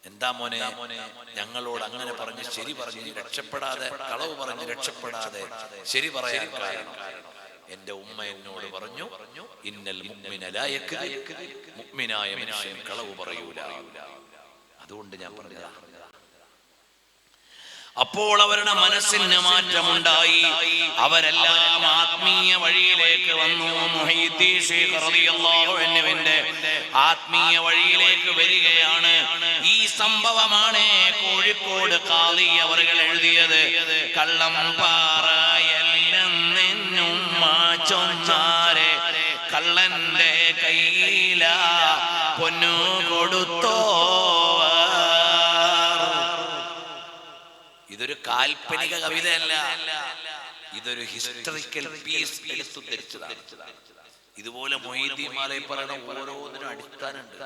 എന്താ മോനെ ഞങ്ങളോട് അങ്ങനെ പറഞ്ഞ് ശരി പറഞ്ഞ് രക്ഷപ്പെടാതെ, കളവ് പറഞ്ഞ് രക്ഷപ്പെടാതെ ശരി പറയാൻ കാരണം? എന്റെ ഉമ്മ എന്നോട് പറഞ്ഞു, ഇന്നൽ മുഅ്മിന ലാ യക്ദിബ്, മുഅ്മിനായ മനുഷ്യൻ കളവ് പറയൂല. അതുകൊണ്ട് ഞാൻ പറഞ്ഞതാ. അപ്പോൾ അവരുടെ മനസ്സിന് മാറ്റമുണ്ടായി. അവരെല്ലാം ആത്മീയ വഴിയിലേക്ക് വന്നു. മുഹീദ്ദീൻ ശൈഖ് റളിയല്ലാഹു അൻഹുവിന്റെ ആത്മീയ വഴിയിലേക്ക് വരികയാണ്. ഈ സംഭവമാണ് കോഴിക്കോട് ഖാദി അവர்கள் എഴുതിയത്. കള്ളം പറയല്ലെന്നും ചൊന്നാരെ കള്ളന്റെ കയ്യില പൊന്നു കൊടുത്തോ. ഇതൊരു കാൽപ്പനിക കവിതയല്ല, ഇതൊരു ഹിസ്റ്ററിക്കൽ പീസ് എടുത്തുദ്ധരിച്ചതാണ്. ഇതുപോലെ മൊയ്‌ദീൻ മാലയിൽ പറയുന്ന ഓരോന്നിനും അടിസ്ഥാനമുണ്ട്.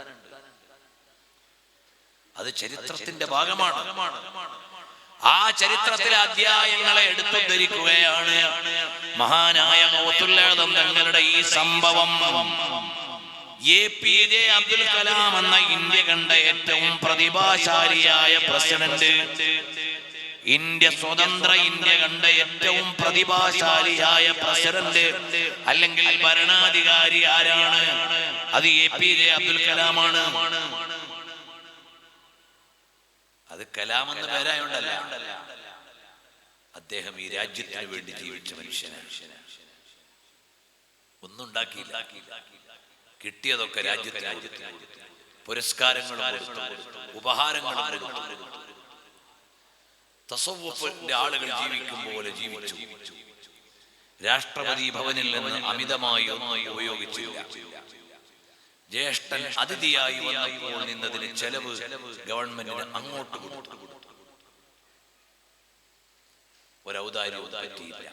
അത് ചരിത്രത്തിന്റെ ഭാഗമാണ്. ആ ചരിത്രത്തിലെ അധ്യായങ്ങളെ എടുത്തുദ്ധരിക്കുകയാണ് മഹാനായ ഗൗസുൽ ആദം തങ്ങളുടെ ഈ സംഭവം. APJ അബ്ദുൽ കലാം എന്ന ഇന്ത്യ കണ്ട ഏറ്റവും പ്രതിഭാശാലിയായ പ്രസിഡന്റ്, ഇന്ത്യ സ്വതന്ത്ര ഇന്ത്യ കണ്ട ഏറ്റവും പ്രതിഭാശാലിയായ പ്രസിഡന്റ് അല്ലെങ്കിൽ ഭരണാധികാരി ആരാണ്? അത് APJ അബ്ദുൽ കലാമാണ്. അത് കലാം എന്ന പേരായോണ്ടല്ല, അദ്ദേഹം ഈ രാജ്യത്തിന് വേണ്ടി ജീവിച്ച മനുഷ്യനാണ്. ഒന്നും ഉണ്ടാക്കിയില്ല, കിട്ടിയതൊക്കെ രാജ്യത്തിന് പുരസ്കാരങ്ങളും ഉപഹാരങ്ങളും കൊടുത്തു. തസവ്വുഫിന്റെ ആളുകൾ ജീവിക്കും പോലെ ജീവിച്ചു. രാഷ്ട്രപതി ഭവനിൽ നിന്ന് അമിതമായി ഒന്നും ഉപയോഗിച്ചില്ല. ജ്യേഷ്ഠൻ അതിഥിയായി വന്നപ്പോൾ നിന്നതിന് ചെലവ് ഗവൺമെന്റിന് അങ്ങോട്ട് കൊടുത്തു. ഒരൗദാര്യവും പറ്റിയില്ല.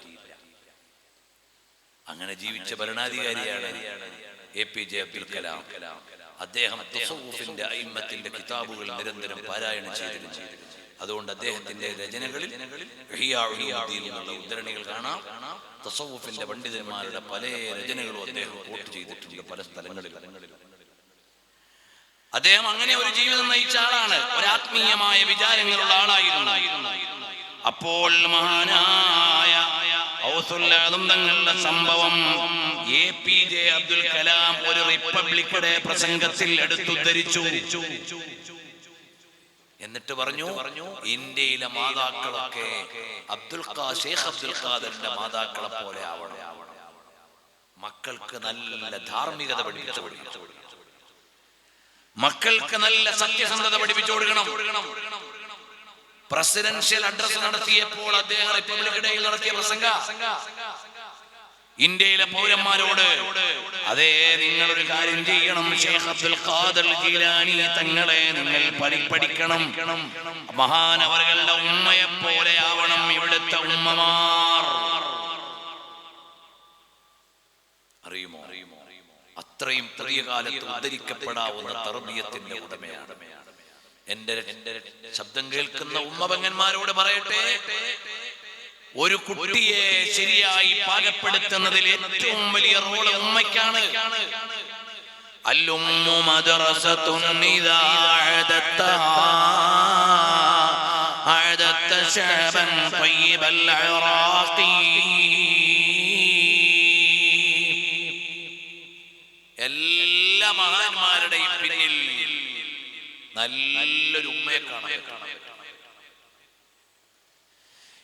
അങ്ങനെ ജീവിച്ച ഭരണാധികാരിയാണ് APJ അബ്ദുൽ കലാം. അദ്ദേഹം തസവ്വുഫിന്റെ അയിമ്മത്തിന്റെ കിതാബുകൾ നിരന്തരം പാരായണം ചെയ്തിരുന്നു. അതുകൊണ്ട് അദ്ദേഹത്തിന്റെ രചനകളിൽ എന്നുള്ള ഉദ്ധരണികൾ കാണാം. തസവുഫിന്റെ പണ്ഡിതന്മാരുടെ പല രചനകളും അദ്ദേഹം കോട്ട് ചെയ്തിട്ടുണ്ട് പല സ്ഥലങ്ങളിൽ. അദ്ദേഹം അങ്ങനെ ഒരു ജീവിതം നയിച്ച ആളാണ്, ഒരാത്മീയമായ വിചാരങ്ങളുള്ള ആളായിരുന്നു. അപ്പോൾ മഹാനായ ഔസുൽ ആദം തങ്ങളുടെ സംഭവം APJ അബ്ദുൽ കലാം ഒരു റിപ്പബ്ലിക് ഡേ പ്രസംഗത്തിൽ എടുത്തുദ്ധരിച്ചു. എന്നിട്ട് പറഞ്ഞു, ഇന്ത്യയിലെ മാതാക്കളൊക്കെ ഷേഖ് അബ്ദുൽ ഖാദറിന്റെ മാതാക്കളെ പോലെ ആവണം. മക്കൾക്ക് നല്ല ധാർമ്മികത പഠിപ്പിച്ചു കൊടുക്കണം, മക്കൾക്ക് നല്ല സത്യസന്ധത പഠിപ്പിച്ചു കൊടുക്കണം. പ്രസിഡൻഷ്യൽ അഡ്രസ് നടത്തിയപ്പോൾ അദ്ദേഹം റിപ്പബ്ലിക് ഡേയിൽ നടത്തിയ പ്രസംഗ ഇന്ത്യയിലെ പൗരന്മാരോട്, അതേ നിങ്ങളൊരു കാര്യം ചെയ്യണം, ഷേഖ് അബ്ദുൽ ഖാദർ ജീലാനി തങ്ങളെ നിങ്ങൾ പഠിക്കണം, മഹാനവറുകളുടെ ഉമ്മയെ പോലെ ആവണം ഇവിടുത്തെ ഉമ്മമാർ. അറിയുമോ, അത്രയും പുതിയ കാലത്ത് ഉദ്ധരിക്കപ്പെടാവുന്ന തർബിയത്തിന്റെ ഉടമയാണ്. എന്റെ ശബ്ദം കേൾക്കുന്ന ഉമ്മപെങ്ങന്മാരോട് പറയട്ടെ, ഒരു കുട്ടിയെ ശരിയായി പാകപ്പെടുത്തുന്നതിൽ ഏറ്റവും വലിയ റോള് ഉമ്മയ്ക്കാണ്. അല്ലുമ്മു മദ്റസത്തുൻ ഇദാ അഅദത്തഹാ അഅദത്ത ശഅബൻ തയ്യിബൽ ഇറാഖി. എല്ലാ മഹാന്മാരുടെയും പിന്നിൽ നല്ലൊരു ഉമ്മയെ കാണാം.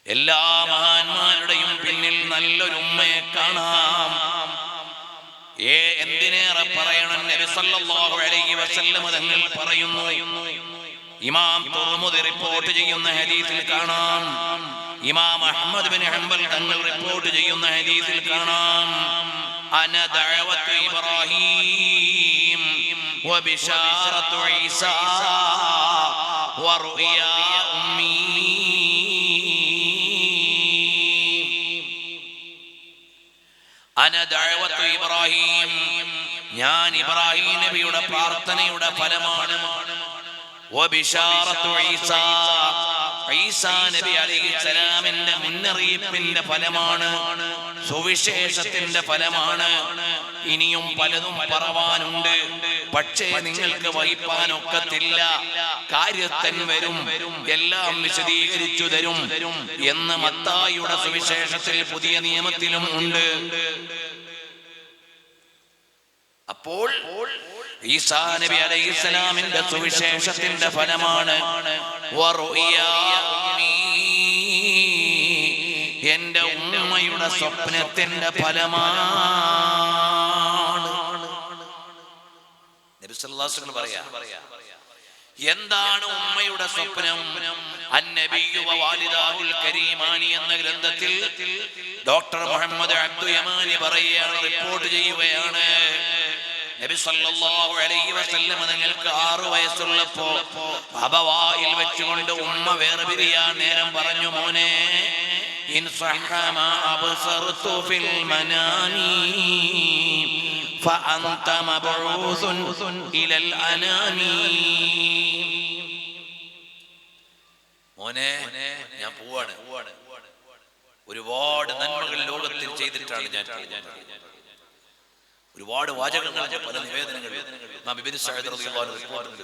എല്ലാ മഹാന്മാരുടെയും പിന്നിൽ നല്ലൊരു ഉമ്മയെ കാണാം. എന്തിനേറെ പറയണം, നബി സല്ലല്ലാഹു അലൈഹി വസല്ലം തങ്ങൾ പറയുന്നു, ഇമാം തുർമുദി റിപ്പോർട്ട് ചെയ്യുന്ന ഹദീസിൽ കാണാം, ഇമാം അഹ്മദ് ബിൻ ഹംബൽ തങ്ങൾ റിപ്പോർട്ട് ചെയ്യുന്ന ഹദീസിൽ കാണാം, അന ദഅവത്തു ഇബ്രാഹീം വബിശാറത്തു ഈസാ വറുയാ ഉമ്മീ. അന ദഅവത്തു ഇബ്രാഹീം, ഞാൻ ഇബ്രാഹീം നബിയുടെ പ്രാർത്ഥനയുടെ ഫലമാണ്. വബിശാറത്തു ഈസാ, ഈസാ നബി അലൈഹിസ്സലാമിന്റെ മുന്നറിയിപ്പിന്റെ ഫലമാണ്, സുവിശേഷത്തിന്റെ ഫലമാണ്. ഇനിയും പലതും പറവാനുണ്ട്, പക്ഷേ നിങ്ങൾക്ക് വഹിപ്പാനൊക്കത്തില്ല. കാര്യസ്ഥൻ വരും, എല്ലാം വിശദീകരിച്ചു തരും എന്ന് മത്തായിയുടെ സുവിശേഷത്തിൽ പുതിയ നിയമത്തിലും ഉണ്ട്. അപ്പോൾ ഈസാ നബി അലൈഹിസ്സലാമിന്റെ സുവിശേഷത്തിന്റെ ഫലമാണ് എന്റെ ഉമ്മയുടെ സ്വപ്നത്തിന്റെ ഫലമാണ്. നബി സല്ലല്ലാഹു അലൈഹി വസല്ലം പറയാ, എന്താണ് ഉമ്മയുടെ സ്വപ്നം? അന്നബിയ്യു വവാലിദാഹുൽ കരീമാനി എന്ന ഗ്രന്ഥത്തിൽ ഡോക്ടർ മുഹമ്മദ് അബ്ദു യമാനി പറയുകയാണ്, റിപ്പോർട്ട് ചെയ്യുകയാണ്, നബി സല്ലല്ലാഹു അലൈഹി വസല്ലം നിങ്ങൾക്ക് 6 വയസ്സുള്ളപ്പോ അബവായിൽ വെച്ചുകൊണ്ട് ഉമ്മ വേറെ പിരിയാൻ നേരം പറഞ്ഞു, മോനെ ഇൻ സഹ മാ അബ്സർതു ഫിൽ മനാമി ഫഅൻത മബ്ഊസുൻ ഇലൽ അനാമി. മോനെ ഞാൻ പോവാണ്, ഒരുപാട് നന്മകൾ ലോകത്തിൽ ചെയ്തിട്ടാണ് ഞാൻ പോകുന്നത്. ഒരുപാട് വാചകങ്ങൾ, പല നിവേദനങ്ങൾ ഇമാം ഇബ്നു സഅദ് റളിയല്ലാഹു അൻഹു റിപ്പോർട്ടുണ്ട്.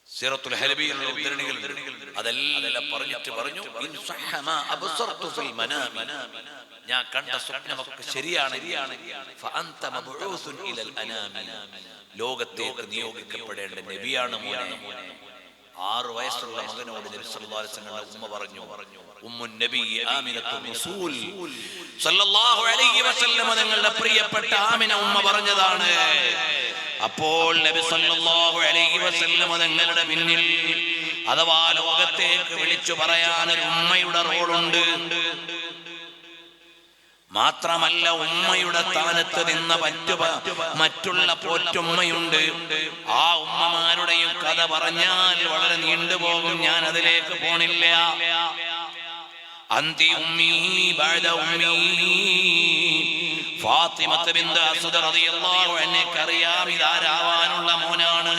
സീറത്തുൽ ഹലബിയിലുള്ള ഉദ്ധരണികൾ അതെല്ലാം പറഞ്ഞിട്ട് പറഞ്ഞു, ഇൻ സഹ മാ അബ്സർതു ഫിൽ മനാമി, ഞാൻ കണ്ട സ്വപ്നമൊക്കെ ശരിയാണെങ്കിൽ ഫഅൻത മബ്ഊസുൻ ഇലൽ അനാമി, ലോകത്തേക്ക് നിയോഗിക്കപ്പെടേണ്ട നബിയാണ് മോനെ. 6 വയസ്സുള്ള മകനോട് നബി സല്ലല്ലാഹു അലൈഹി വസല്ലം ഉമ്മ പറഞ്ഞു, ഉമ്മുൻ നബി ആമിനത്തുർ റസൂൽ സല്ലല്ലാഹു അലൈഹി വസല്ലം തങ്ങളുടെ പ്രിയപ്പെട്ട ആമിന ഉമ്മ പറഞ്ഞതാണ്. അപ്പോൾ നബി സല്ലല്ലാഹു അലൈഹി വസല്ലം തങ്ങളുടെ പിന്നിൽ അഥവാ ലോകത്തേക്ക് വിളിച്ചു പറയാൻ ഒരു ഉമ്മയുടെ റോളുണ്ട്. മാത്രമല്ല, ഉമ്മയുടെ സ്ഥാനത്ത് നിന്ന മറ്റുള്ള പോറ്റുമ്മയുണ്ട്. ആ ഉമ്മമാരുടെയും കഥ പറഞ്ഞാൽ വളരെ നീണ്ടുപോകും, ഞാൻ അതിലേക്ക് പോണില്ല. അന്തി ഉമ്മീ ബഅദ ഉമ്മീ ഫാത്തിമത്ത് ബിൻത് അസ്ദ് റളിയല്ലാഹു അൻഹയ്ക്ക് അറിയാം ഇതാരാവാനുള്ള മോനാണ്.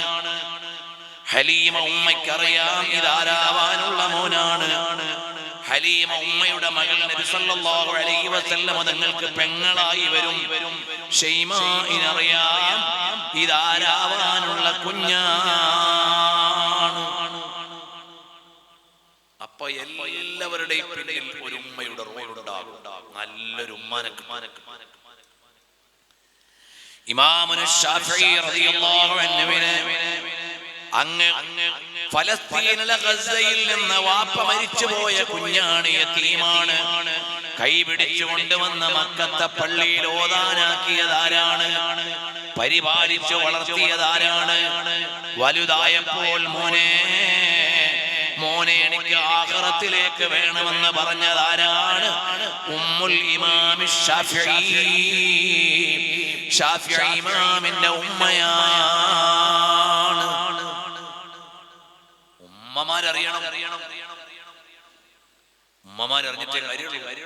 ഹലീമ ഉമ്മയ്ക്കറിയാം ഇതാരാവാനുള്ള മോനാണ്. ഹലീമ ഉമ്മയുടെ മകൾ നബി സല്ലല്ലാഹു അലൈഹി വസല്ലം തങ്ങൾക്ക് പെങ്ങളായി വരും. ഷൈമാഇനറിയാം ഇതാരാവാനുള്ള കുഞ്ഞാണ്. അപ്പൊ എല്ലാവരുടെയും പിന്നിൽ ഒരു ഉമ്മയുടെ റോളുണ്ടാകും. നല്ലൊരു ഉമ്മാനക്ക് ഇമാമുന ശാഫിഈ റളിയല്ലാഹു അൻഹുവിനെ അങ്ങ് ഫലസ്തീനിലെ ഗസയിൽ നിന്ന് വാപ്പ മരിച്ചുപോയ കുഞ്ഞാണ്, യതീമാണ്. കൈപിടിച്ചു കൊണ്ടുവന്ന മക്കത്തെ പള്ളിയിൽ ഓതാനാക്കിയതാരാണ്? പരിപാലിച്ചു വളർത്തിയതാരാണ്? വലുതായപ്പോൾ മോനെ എനിക്ക് ആഖിറത്തിലേക്ക് വേണമെന്ന് പറഞ്ഞതാരാണ്? ഉമ്മുൽ ഇമാം ശാഫിഈ ഇമാമിന്റെ ഉമ്മയാണ്. ഉമ്മമാരറിയണം, ഉമ്മമാരറിഞ്ഞിട്ടേ കാര്യമുള്ളൂ.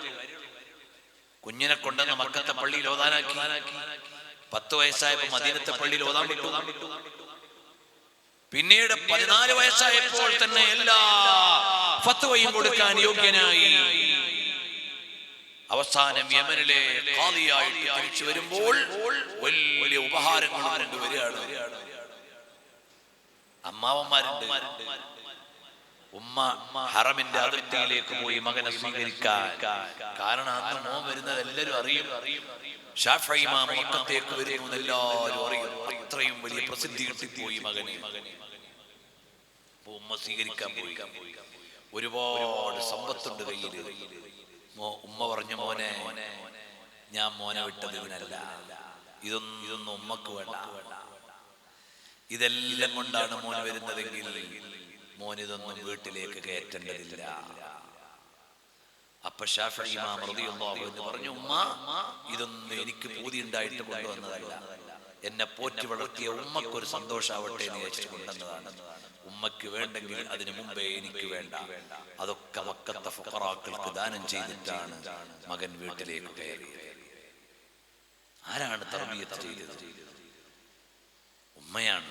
കുഞ്ഞിനെ കൊണ്ടുവന്ന് മക്കത്തെ പള്ളിയിൽ ഓതാനാക്കി. 10 വയസ്സായപ്പോ മദീനത്തെ പള്ളിയിൽ ഓതാൻ വിട്ടു. പിന്നീട് 14 വയസ്സായപ്പോൾ തന്നെ എല്ലാ ഫത്വയും കൊടുക്കാൻ യോഗ്യനായി. അവസാനം യമനിലെ ഖാദിയായിട്ട് തിരിച്ചു വരുമ്പോൾ വലിയ ഉപഹാരങ്ങൾ കൊണ്ടുവരികയാണ്. അമ്മാവന്മാരുണ്ട്. ഉമ്മ ഹറമിന്റെ അതിർത്തിയിലേക്ക് പോയി മകനെ സ്വീകരിക്കാൻ. കാരണം അന്ന് മോൻ വരുന്നത് എല്ലാവരും അറിയും. ശാഫിഈ ഇമാം മക്കത്തേക്ക് വരുന്നു എല്ലാവരും അറിയും. അത്രയും വലിയ പ്രസിദ്ധി കിട്ടിപ്പോയി മകനെ. ഉമ്മ സ്വീകരിക്കാൻ പോയി. ഒരുപാട് സമ്പത്തുണ്ട് കയ്യിൽ. ഉമ്മ പറഞ്ഞു, മോനെ ഞാൻ മോനെ വിട്ടത് ഇവനല്ല, ഇതൊന്നും ഉമ്മക്ക് വേണ്ട. ഇതെല്ലാം കൊണ്ടാണ് മോൻ വരുന്നതെങ്കിൽ മോനിതൊന്നും വീട്ടിലേക്ക് കയറ്റേണ്ടതില്ല. അപ്പൊ ശാഫിഈ ഇമാം റളിയല്ലാഹു അൻഹു പറഞ്ഞു, ഉമ്മ ഇതൊന്നും എനിക്ക് പൂതി ഉണ്ടായിട്ട് കൊണ്ടുവന്നതല്ല, എന്നെ പോറ്റി വളർത്തിയ ഉമ്മക്കൊരു സന്തോഷാവട്ടെ എന്ന് വിചാരിച്ചു കൊണ്ടുവന്നതാണ്. ഉമ്മക്ക് വേണ്ടെങ്കിൽ അതിനു മുമ്പേ എനിക്ക് വേണ്ട. അതൊക്കെ മക്കത്തെ ഫുഖറാക്കൾക്ക് ദാനം ചെയ്തിട്ടാണ് മകൻ വീട്ടിലേക്ക് കയറിയത്. ആരാണ് തർബിയത്ത് ചെയ്തത്? ഉമ്മയാണ്.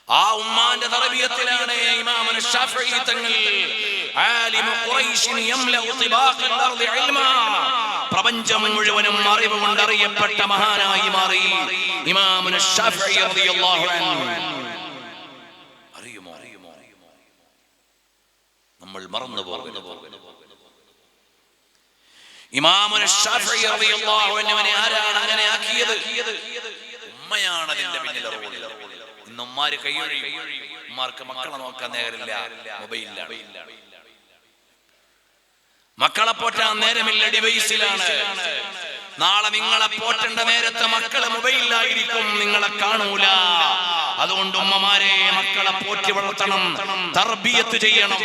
ആ ഉമ്മാന്റെ തർബിയത്തിലാണ് ഇമാമുന ശാഫിഈ തങ്ങൾ ആലിമു ഖുറൈശിൻ യംലഉ തിബാഖൽ അർളി ഇൽമാ, പ്രപഞ്ചം മുഴുവനും അറിവ് കൊണ്ട് അറിയപ്പെട്ട മഹാനായി മാറി ഇമാമുന ശാഫിഈ റളിയല്ലാഹു അൻഹു. അറിയുമോ? നമ്മൾ മറന്നു പോകുന്നു. ഇമാമുന ശാഫിഈ റളിയല്ലാഹു അൻഹുവിനെ ആരാണ് അങ്ങനെ ആക്കിയത്? ഉമ്മയാണ് അതിന്റെ പിന്നിൽ. ഇന്ന് ഉമ്മാര് കൈയൊഴിയും. ഉമ്മാർക്ക് മക്കളെ നോക്കാൻ നേരമില്ല, മൊബൈലിലാണ്. മക്കളെ പോറ്റാൻ നേരമില്ല, ഡിവൈസിലാണ്. നാളെ നിങ്ങളെ പോറ്റേണ്ട നേരത്തെ മക്കളെ മൊബൈലിലായിരിക്കും, നിങ്ങളെ കാണൂല. അതുകൊണ്ട് ഉമ്മമാരെ മക്കളെ പോറ്റി വളർത്തണം, തർബിയത്ത് ചെയ്യണം.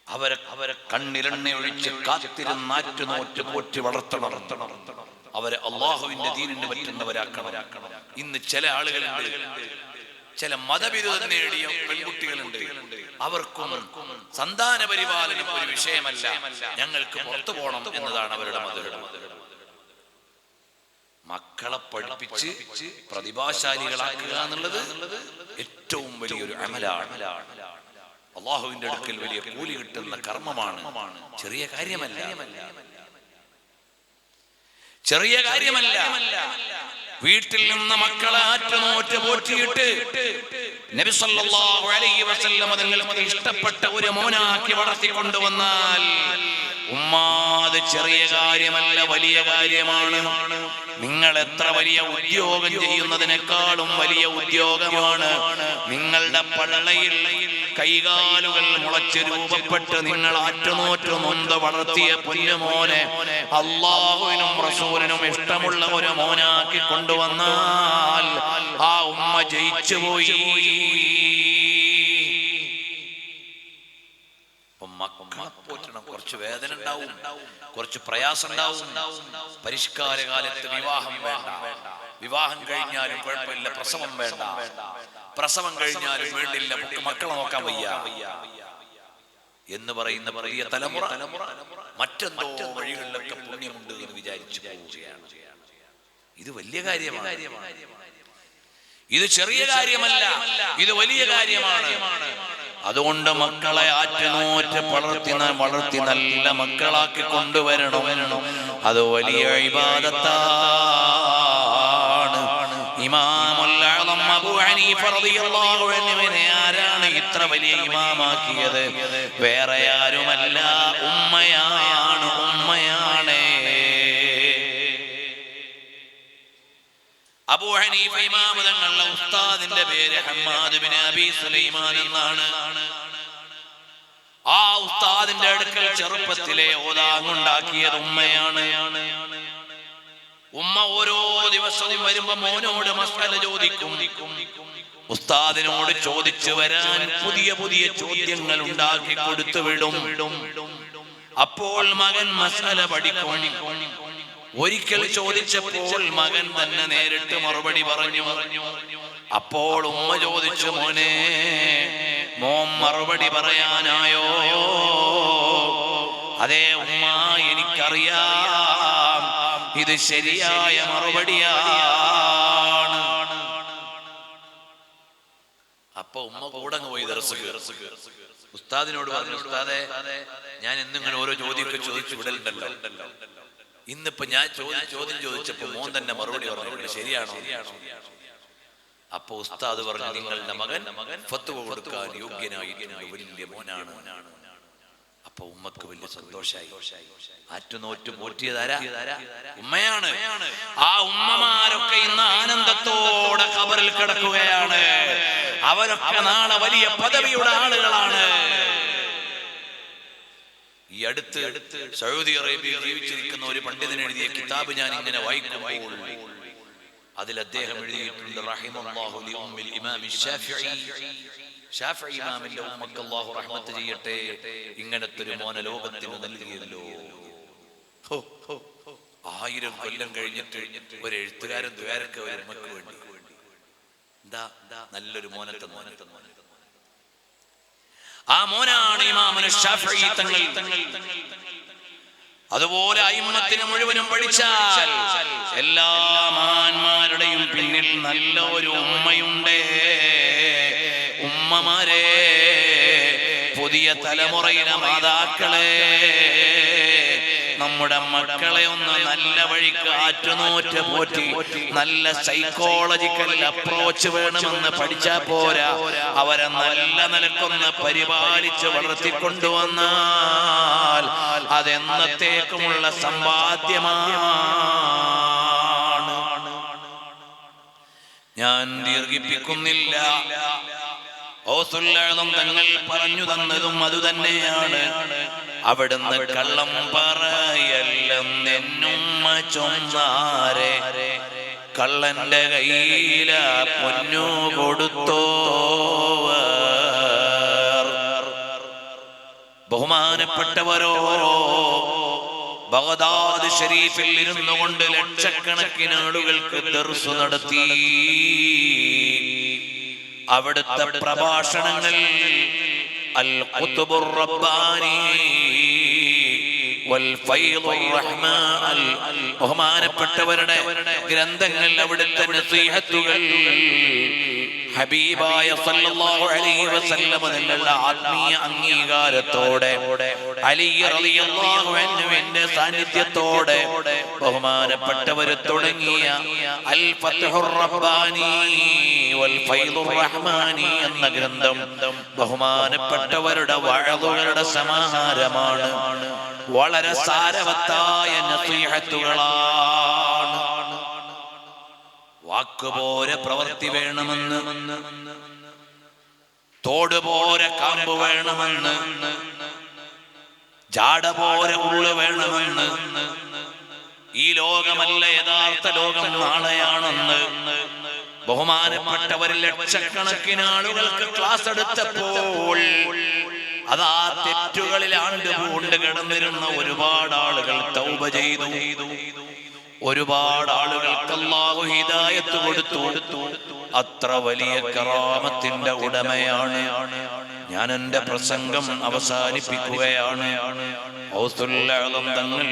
അവരെ കണ്ണിലെണ്ണ ഒഴിച്ച് കാത്തിരുന്നാറ്റു നോറ്റ് പോറ്റി വളർത്തണം. അവരെ അള്ളാഹുവിന്റെ ദീനിന് പറ്റുന്നവരാക്കണം. ഇന്ന് ചില ആളുകളുണ്ട്, ചില മതവിരുദ്ധം നേടിയ പെൺകുട്ടികളുണ്ട്. അവർക്കും സന്താന പരിപാലനം ഒരു വിഷയമല്ല, ഞങ്ങൾക്ക് പുറത്തു പോകണം എന്നതാണ് അവരുടെ മതം. മക്കളെ പഠിപ്പിച്ച് പ്രതിഭാശാലികളാക്കുക എന്നുള്ളത് ഏറ്റവും വലിയൊരു അമലാണ്. അള്ളാഹുവിന്റെ അടുക്കൽ വലിയ കൂലി കിട്ടുന്ന കർമ്മമാണ്. ചെറിയ കാര്യമല്ല. വീട്ടിൽ നിന്ന് മക്കളെ ആറ്റുനോറ്റ് പോറ്റിയിട്ട് നബി സല്ലല്ലാഹു അലൈഹി വസല്ലം തങ്ങൾക്ക് ഇഷ്ടപ്പെട്ട ഒരു മോനാക്കി വളർത്തിക്കൊണ്ടുവന്നാൽ ഉമ്മാത് ചെറിയ കാര്യമല്ല, വലിയ കാര്യമാണ്. നിങ്ങൾ എത്ര വലിയ ഉദ്യോഗം ചെയ്യുന്നതിനേക്കാളും വലിയ ഉദ്യോഗമാണ് നിങ്ങളുടെ പള്ളയിൽ കൈകാലുകൾ മുളച്ച് രൂപപ്പെട്ട് നിങ്ങൾ ആറ്റുനോറ്റ് നൊന്ത് വളർത്തിയ പൊന്നുമോനെ അല്ലാഹുവിനും റസൂലിനും ഇഷ്ടമുള്ള ഒരു മോനാക്കി കൊണ്ടുവന്നാൽ ആ ഉമ്മ ജയിച്ചുപോയി. മക്കളെ പോറ്റണം. കുറച്ച് വേദന ഉണ്ടാവും, കുറച്ച് പ്രയാസം ഉണ്ടാവും. പരിഷ്കാര കാലത്ത് വിവാഹം വേണ്ട, വിവാഹം കഴിഞ്ഞാലും കുഴപ്പമില്ല, പ്രസവം വേണ്ട, പ്രസവം കഴിഞ്ഞാലും വേണ്ടില്ല, മക്കളെ നോക്കാൻ വയ്യ എന്ന് പറയുന്ന പുതിയ തലമുറ മറ്റെന്തോ വഴികളിലൊക്കെ പുണ്യമുണ്ട് എന്ന് വിചാരിച്ചു പോവുകയാണ്. ഇത് വലിയ കാര്യമാണ്. ഇത് ചെറിയ കാര്യമല്ല, ഇത് വലിയ കാര്യമാണ്. അതുകൊണ്ട് മക്കളെ ആറ്റുനോറ്റ് വളർത്തി നല്ല മക്കളാക്കി കൊണ്ടുവരണം. അത് വലിയ ഇബാദത്താണ്. ഇമാമുൽ അഅ്ളം അബൂ ഹനീഫ റളിയല്ലാഹു അൻഹുവിനെ ആരാണ് ഇത്ര വലിയ ഇമാമാക്കിയത്? വേറെ ആരുമല്ല, ഉമ്മയാണ്. അബൂ ഹനീഫ ഇമാം തങ്ങളുടെ ഉസ്താദിന്റെ പേര് ഹമ്മാദ് ബിൻ അബീ സുലൈമാൻ എന്നാണ്. ആ ഉസ്താദിന്റെ അടുക്കൽ ചെറുപ്പത്തിലെ ഓതാങ്ങുണ്ടാക്കിയത് ഉമ്മയാണ്. ഉമ്മ ഓരോ ദിവസവും വരുമ്പോ മോനോട് മസ്അല ചോദിക്കും. ഉസ്താദിനോട് ചോദിച്ചു വരാൻ പുതിയ പുതിയ ചോദ്യങ്ങൾ ഉണ്ടാക്കി കൊടുത്തു വിടും. അപ്പോൾ മകൻ മസ്അല പഠിക്കും. ഒരിക്കൽ ചോദിച്ചപ്പോൾ മകൻ തന്നെ നേരിട്ട് മറുപടി പറഞ്ഞു. അപ്പോൾ ഉമ്മ ചോദിച്ചു, മോനെ, മോൻ മറുപടി പറയാനായോ? അതേ ഉമ്മ, എനിക്കറിയാം, ഇത് ശരിയായ മറുപടിയാണ്. അപ്പൊ ഉമ്മ കൂടങ്ങ് പോയി ദർസുക്ക്. ഉസ്താദിനോട് പറഞ്ഞു, ഉസ്താദേ, ഞാൻ എന്നിങ്ങനെ ഓരോ ചോദ്യമൊക്കെ ചോദിച്ചു വിടലുണ്ടല്ലോ, ഇന്നിപ്പോ ഞാൻ ചോദ്യം ചോദിച്ചപ്പോ മോൻ തന്നെ മറുപടി പറഞ്ഞു, ശരിയാണോ? അപ്പൊ ഉസ്താദ് പറഞ്ഞു, നിങ്ങളുടെ മകൻ ഫത്വ കൊടുക്കാൻ യോഗ്യനായിട്ടുള്ള വലിയ മോനാണ്. അപ്പൊ ഉമ്മക്ക് വലിയ സന്തോഷായി. ആറ്റുനോറ്റ് പോറ്റിയതാരാ? ഉമ്മയാണ്. ആ ഉമ്മമാരൊക്കെ ഇന്ന് ആനന്ദത്തോടെ ഖബറിൽ കിടക്കുകയാണ്. അവരൊക്കെ നാളെ വലിയ പദവിയുടെ ആളുകളാണ്. ഈ അടുത്ത് സൗദി അറേബ്യയിൽ ജീവിച്ചിരിക്കുന്ന ഒരു പണ്ഡിതൻ എഴുതിയ കിതാബ് ഞാൻ ഇങ്ങനെ വായിക്കുമ്പോൾ അതിൽ അദ്ദേഹം എഴുതിയിട്ടുണ്ട്, റഹിമല്ലാഹു ലി ഉമ്മിൽ ഇമാം ശാഫിഈ. ശാഫിഈ ഇമാമിന്റെ ഉമ്മക്ക് അല്ലാഹു റഹ്മത്ത് ചെയ്യട്ടെ, ഇങ്ങനത്തെ ഒരു മോനെ ലോകത്തിന് നൽകിയല്ലോ. 1000 കൊല്ലം കഴിഞ്ഞിട്ട് ഒരു എഴുത്തുകാരൻ ദ്വാരക്ക ഒരു ഉമ്മക്ക് വേണ്ടി എന്താ നല്ലൊരു മോനത്തെ. ആ മോനാണ് ഇമാമുൽ ശാഫിഈ തങ്ങൾ. അതുപോലെ അയിമ്മത്തിന് മുഴുവനും പഠിച്ചാൽ എല്ലാ മഹാന്മാരുടെയും പിന്നിൽ നല്ല ഒരു ഉമ്മയുണ്ട്. ഉമ്മമാരെ, പുതിയ തലമുറയിലെ മാതാക്കളെ, നമ്മുടെ മക്കളെ ഒന്ന് നല്ല വഴിക്ക് ആറ്റുനോറ്റ് പോറ്റി നല്ല സൈക്കോളജിക്കൽ അപ്രോച്ച് വേണമെന്ന് പഠിച്ചാ പോരാ, അവരെ നല്ല നിലക്കൊന്ന് പരിപാലിച്ച് വളർത്തിക്കൊണ്ടുവന്നാൽ അതെന്നത്തേക്കുമുള്ള സമ്പാദ്യമാണ്. ഞാൻ ദീർഘിപ്പിക്കുന്നില്ല. തങ്ങൾ പറഞ്ഞു തന്നതും അതുതന്നെയാണ്. അവിടുന്ന് കള്ളം പറയല്ലെന്നുമ്മ ചൊന്നാരെ, കള്ളന്റെ കയ്യില പൊന്നു കൊടുത്തോ. ബഹുമാനപ്പെട്ടവരോ, ബഗ്ദാദ് ഷരീഫിൽ ഇരുന്നു കൊണ്ട് ലക്ഷക്കണക്കിന് ആളുകൾക്ക് ദർസ് നടത്തി. അവിടുത്തെ പ്രഭാഷണങ്ങൾ അൽ ഖുതുബുർ റബ്ബാനി വൽ ഫൈദുർ റഹ്മാൻ, ബഹുമാനപ്പെട്ടവരുടെ ഗ്രന്ഥങ്ങൾ, അവിടുത്തെ നസീഹത്തുകൾ ഹബീബായ സല്ലല്ലാഹു അലൈഹി വസല്ലം തങ്ങളുടെ ആത്മീയ അംഗീകാരത്തോടെ, അലി റളിയല്ലാഹു അൻഹുവിന്റെ സാന്നിധ്യത്തോടെ ബഹുമാനപ്പെട്ടവർ തുടങ്ങിയ അൽ ഫത്ഹുർ റബ്ബാനി വൽ ഫൈദുർ റഹ്മാനി എന്ന ഗ്രന്ഥം ബഹുമാനപ്പെട്ടവരുടെ വഅദുകളുടെ സമാഹാരമാണ്. വളരെ സാരവത്തായ നസീഹത്തുകളാണ്. വാക്കുപോലെ പ്രവൃത്തി വേണമെന്ന്, തോട് പോലെ കാമ്പ് വേണമെന്ന്, ജാട പോലെ ഉള്ളു വേണമെന്ന്, ഈ ലോകമല്ല യഥാർത്ഥ ലോകം, നാളെയാണെന്ന് ബഹുമാനപ്പെട്ടവരിൽ ലക്ഷക്കണക്കിന് ആളുകൾക്ക് ക്ലാസ് എടുത്തപ്പോൾ അതാ തെറ്റുകളിൽ ആണ്ടുപൂണ്ട് കിടന്നിരുന്ന ഒരുപാട് ആളുകൾ തൗബ ചെയ്തു. ഒരുപാട് ആളുകൾക്ക് അല്ലാഹു ഹിദായത്ത് കൊടുത്തു. അത്ര വലിയ കറാമത്തിന്റെ ഉടമയാണ്. ഞാൻ എന്റെ പ്രസംഗം അവസാനിപ്പിക്കുകയാണ്. ഔസുൽ അഅ്ലം തങ്ങൾ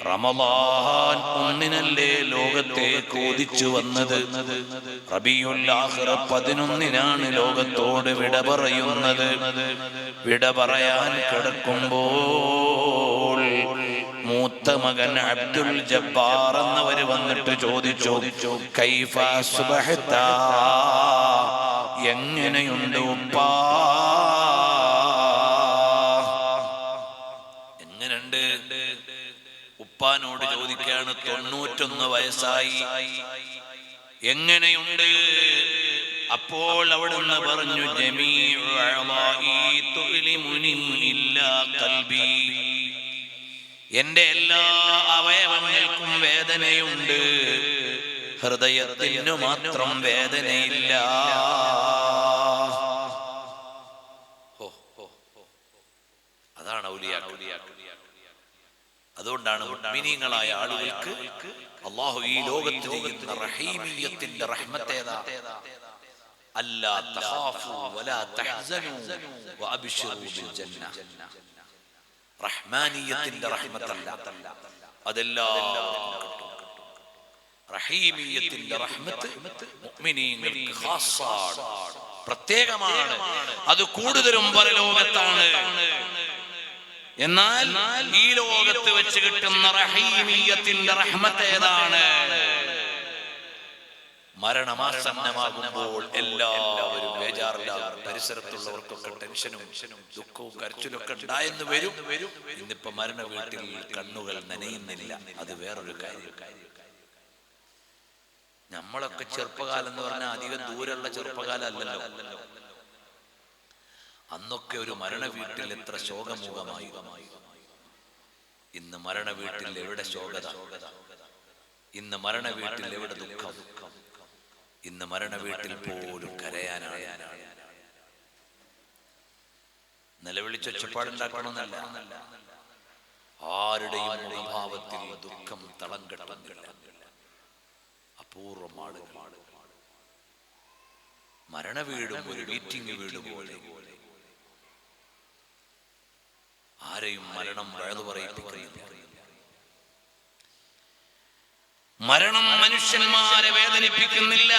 റമളാൻ ഒന്നിനല്ലേ ലോകത്തേക്ക് ഉദിച്ചു വന്നത്. റബീഉൽ ആഖിർ 11-നാണ് ലോകത്തോട് വിട പറയുന്നത്. വിട പറയാൻ കിടക്കുമ്പോൾ മൂത്ത മകൻ അബ്ദുൽ ജബ്ബാർ എന്നവർ വന്നിട്ട് ചോദിച്ചു, കൈഫ സുബ്ഹത, എങ്ങനെയുണ്ട് ഉപ്പാ, എങ്ങനെയുണ്ട്? ഉപ്പാനോട് ചോദിക്കാണ്. 91 വയസ്സായി, എങ്ങനെയുണ്ട്? അപ്പോൾ അവിടുന്ന് പറഞ്ഞു, ജമീഉ അഅളാഇ തുഅ്ലിമുനി ഇല്ലാ ഖൽബി, എന്റെ എല്ലാ അവയവങ്ങൾക്കും വേദനയുണ്ട്, ഹൃദയത്തിനു മാത്രം വേദനയില്ല. അതാണ് ഔലിയാക്കൾ. അതുകൊണ്ടാണ് മുഅ്മിനീങ്ങളായ ആളുകൾക്ക് അല്ലാഹു ഈ ലോകത്ത് ചെയ്യുന്ന റഹീമിയത്തിന്റെ റഹ്മത്തേതാ, അല്ലാ തഖാഫു വലാ തഹ്സനു വഅബ്ശിറു ബിൽ ജന്ന. റഹ്മാനിയത്തിന്റെ റഹ്മത്തല്ല, അതെല്ലാം റഹീമിയത്തിന്റെ റഹ്മത്ത് മുഅ്മിനീങ്ങൾക്ക് ഖാസ്സാണ്, പ്രത്യേകമാണ്. അത് കൂടുതലും പരലോകത്താണ്. എന്നാൽ ഈ ലോകത്ത് വെച്ച് കിട്ടുന്ന റഹീമിയത്തിന്റെ റഹ്മത്ത് ഏതാണ്? മരണമാസന്നമാകുമ്പോൾ എല്ലാവരും ബേജാറിലാകും. പരിസരത്തുള്ളവർക്കൊക്കെ ടെൻഷനും ദുഃഖവും കരച്ചിലൊക്കെ ഉണ്ടായെന്ന് വരും. ഇന്നിപ്പോ മരണ വീട്ടിൽ കണ്ണുകൾ നനയുന്നില്ല. അത് വേറൊരു കാര്യം. നമ്മളൊക്കെ ചെറുപ്പകാലം എന്ന് പറഞ്ഞാൽ അധികം ദൂരമുള്ള ചെറുപ്പകാലം അല്ലല്ലോ. അന്നൊക്കെ ഒരു മരണ വീട്ടിൽ എത്ര ശോകമുഖമായി. ഇന്ന് മരണ വീട്ടിൽ എവിടെ ശോകത, ഇന്ന് മരണ വീട്ടിൽ എവിടെ ദുഃഖം, ഇന്ന് മരണ വീട്ടിൽ പോലും കരയാനാണ്. നിലവിളിച്ചൊച്ചപ്പാടുണ്ടാക്കണമെന്നല്ല, ആരുടെയും മുഖഭാവത്തിൽ ദുഃഖം തളം കെട്ടുന്നില്ല. അപൂർവം ആളുകൾ. മരണ വീടും ഒരു മീറ്റിംഗ് വീട് പോലെ. ആരെയും മരണം വഴുതു പറയിപ്പിക്കുന്നില്ല. മരണം മനുഷ്യന്മാരെ വേദനിപ്പിക്കുന്നില്ല.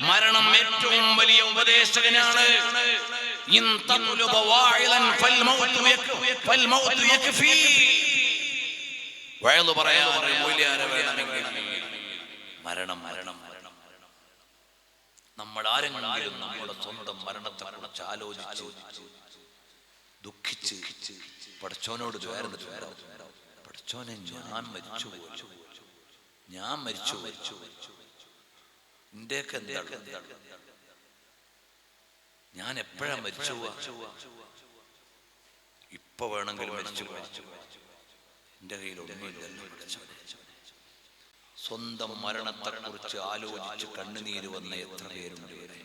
മരണം ഏറ്റവും വലിയ ഉപദേശകനാണ്. വഴുതു പറയാൻ മരണം മരണം നമ്മൾ ആരെങ്കിലും നമ്മുടെ സ്വന്തം മരണത്തെ കുറിച്ച് ആലോചിച്ച് ദുഃഖിച്ച് പടച്ചോനോട് ചേർന്നിട്ട്, പടച്ചോനെ ഞാൻ മരിച്ചു, ഞാൻ മരിച്ചു, ഇന്ത്യക്ക് എന്താണ്, ഞാൻ എപ്പോഴാ മരിച്ചു, ഇപ്പൊ വേണമെങ്കിൽ മരിച്ചു, എന്റെ കയ്യിൽ ഒന്നുമില്ലല്ലോ. സ്വന്തം മരണത്തെ കുറിച്ച് ആലോചിച്ച് കണ്ണുനീര് വന്ന എത്ര പേരുണ്ട് ഇവിടെ.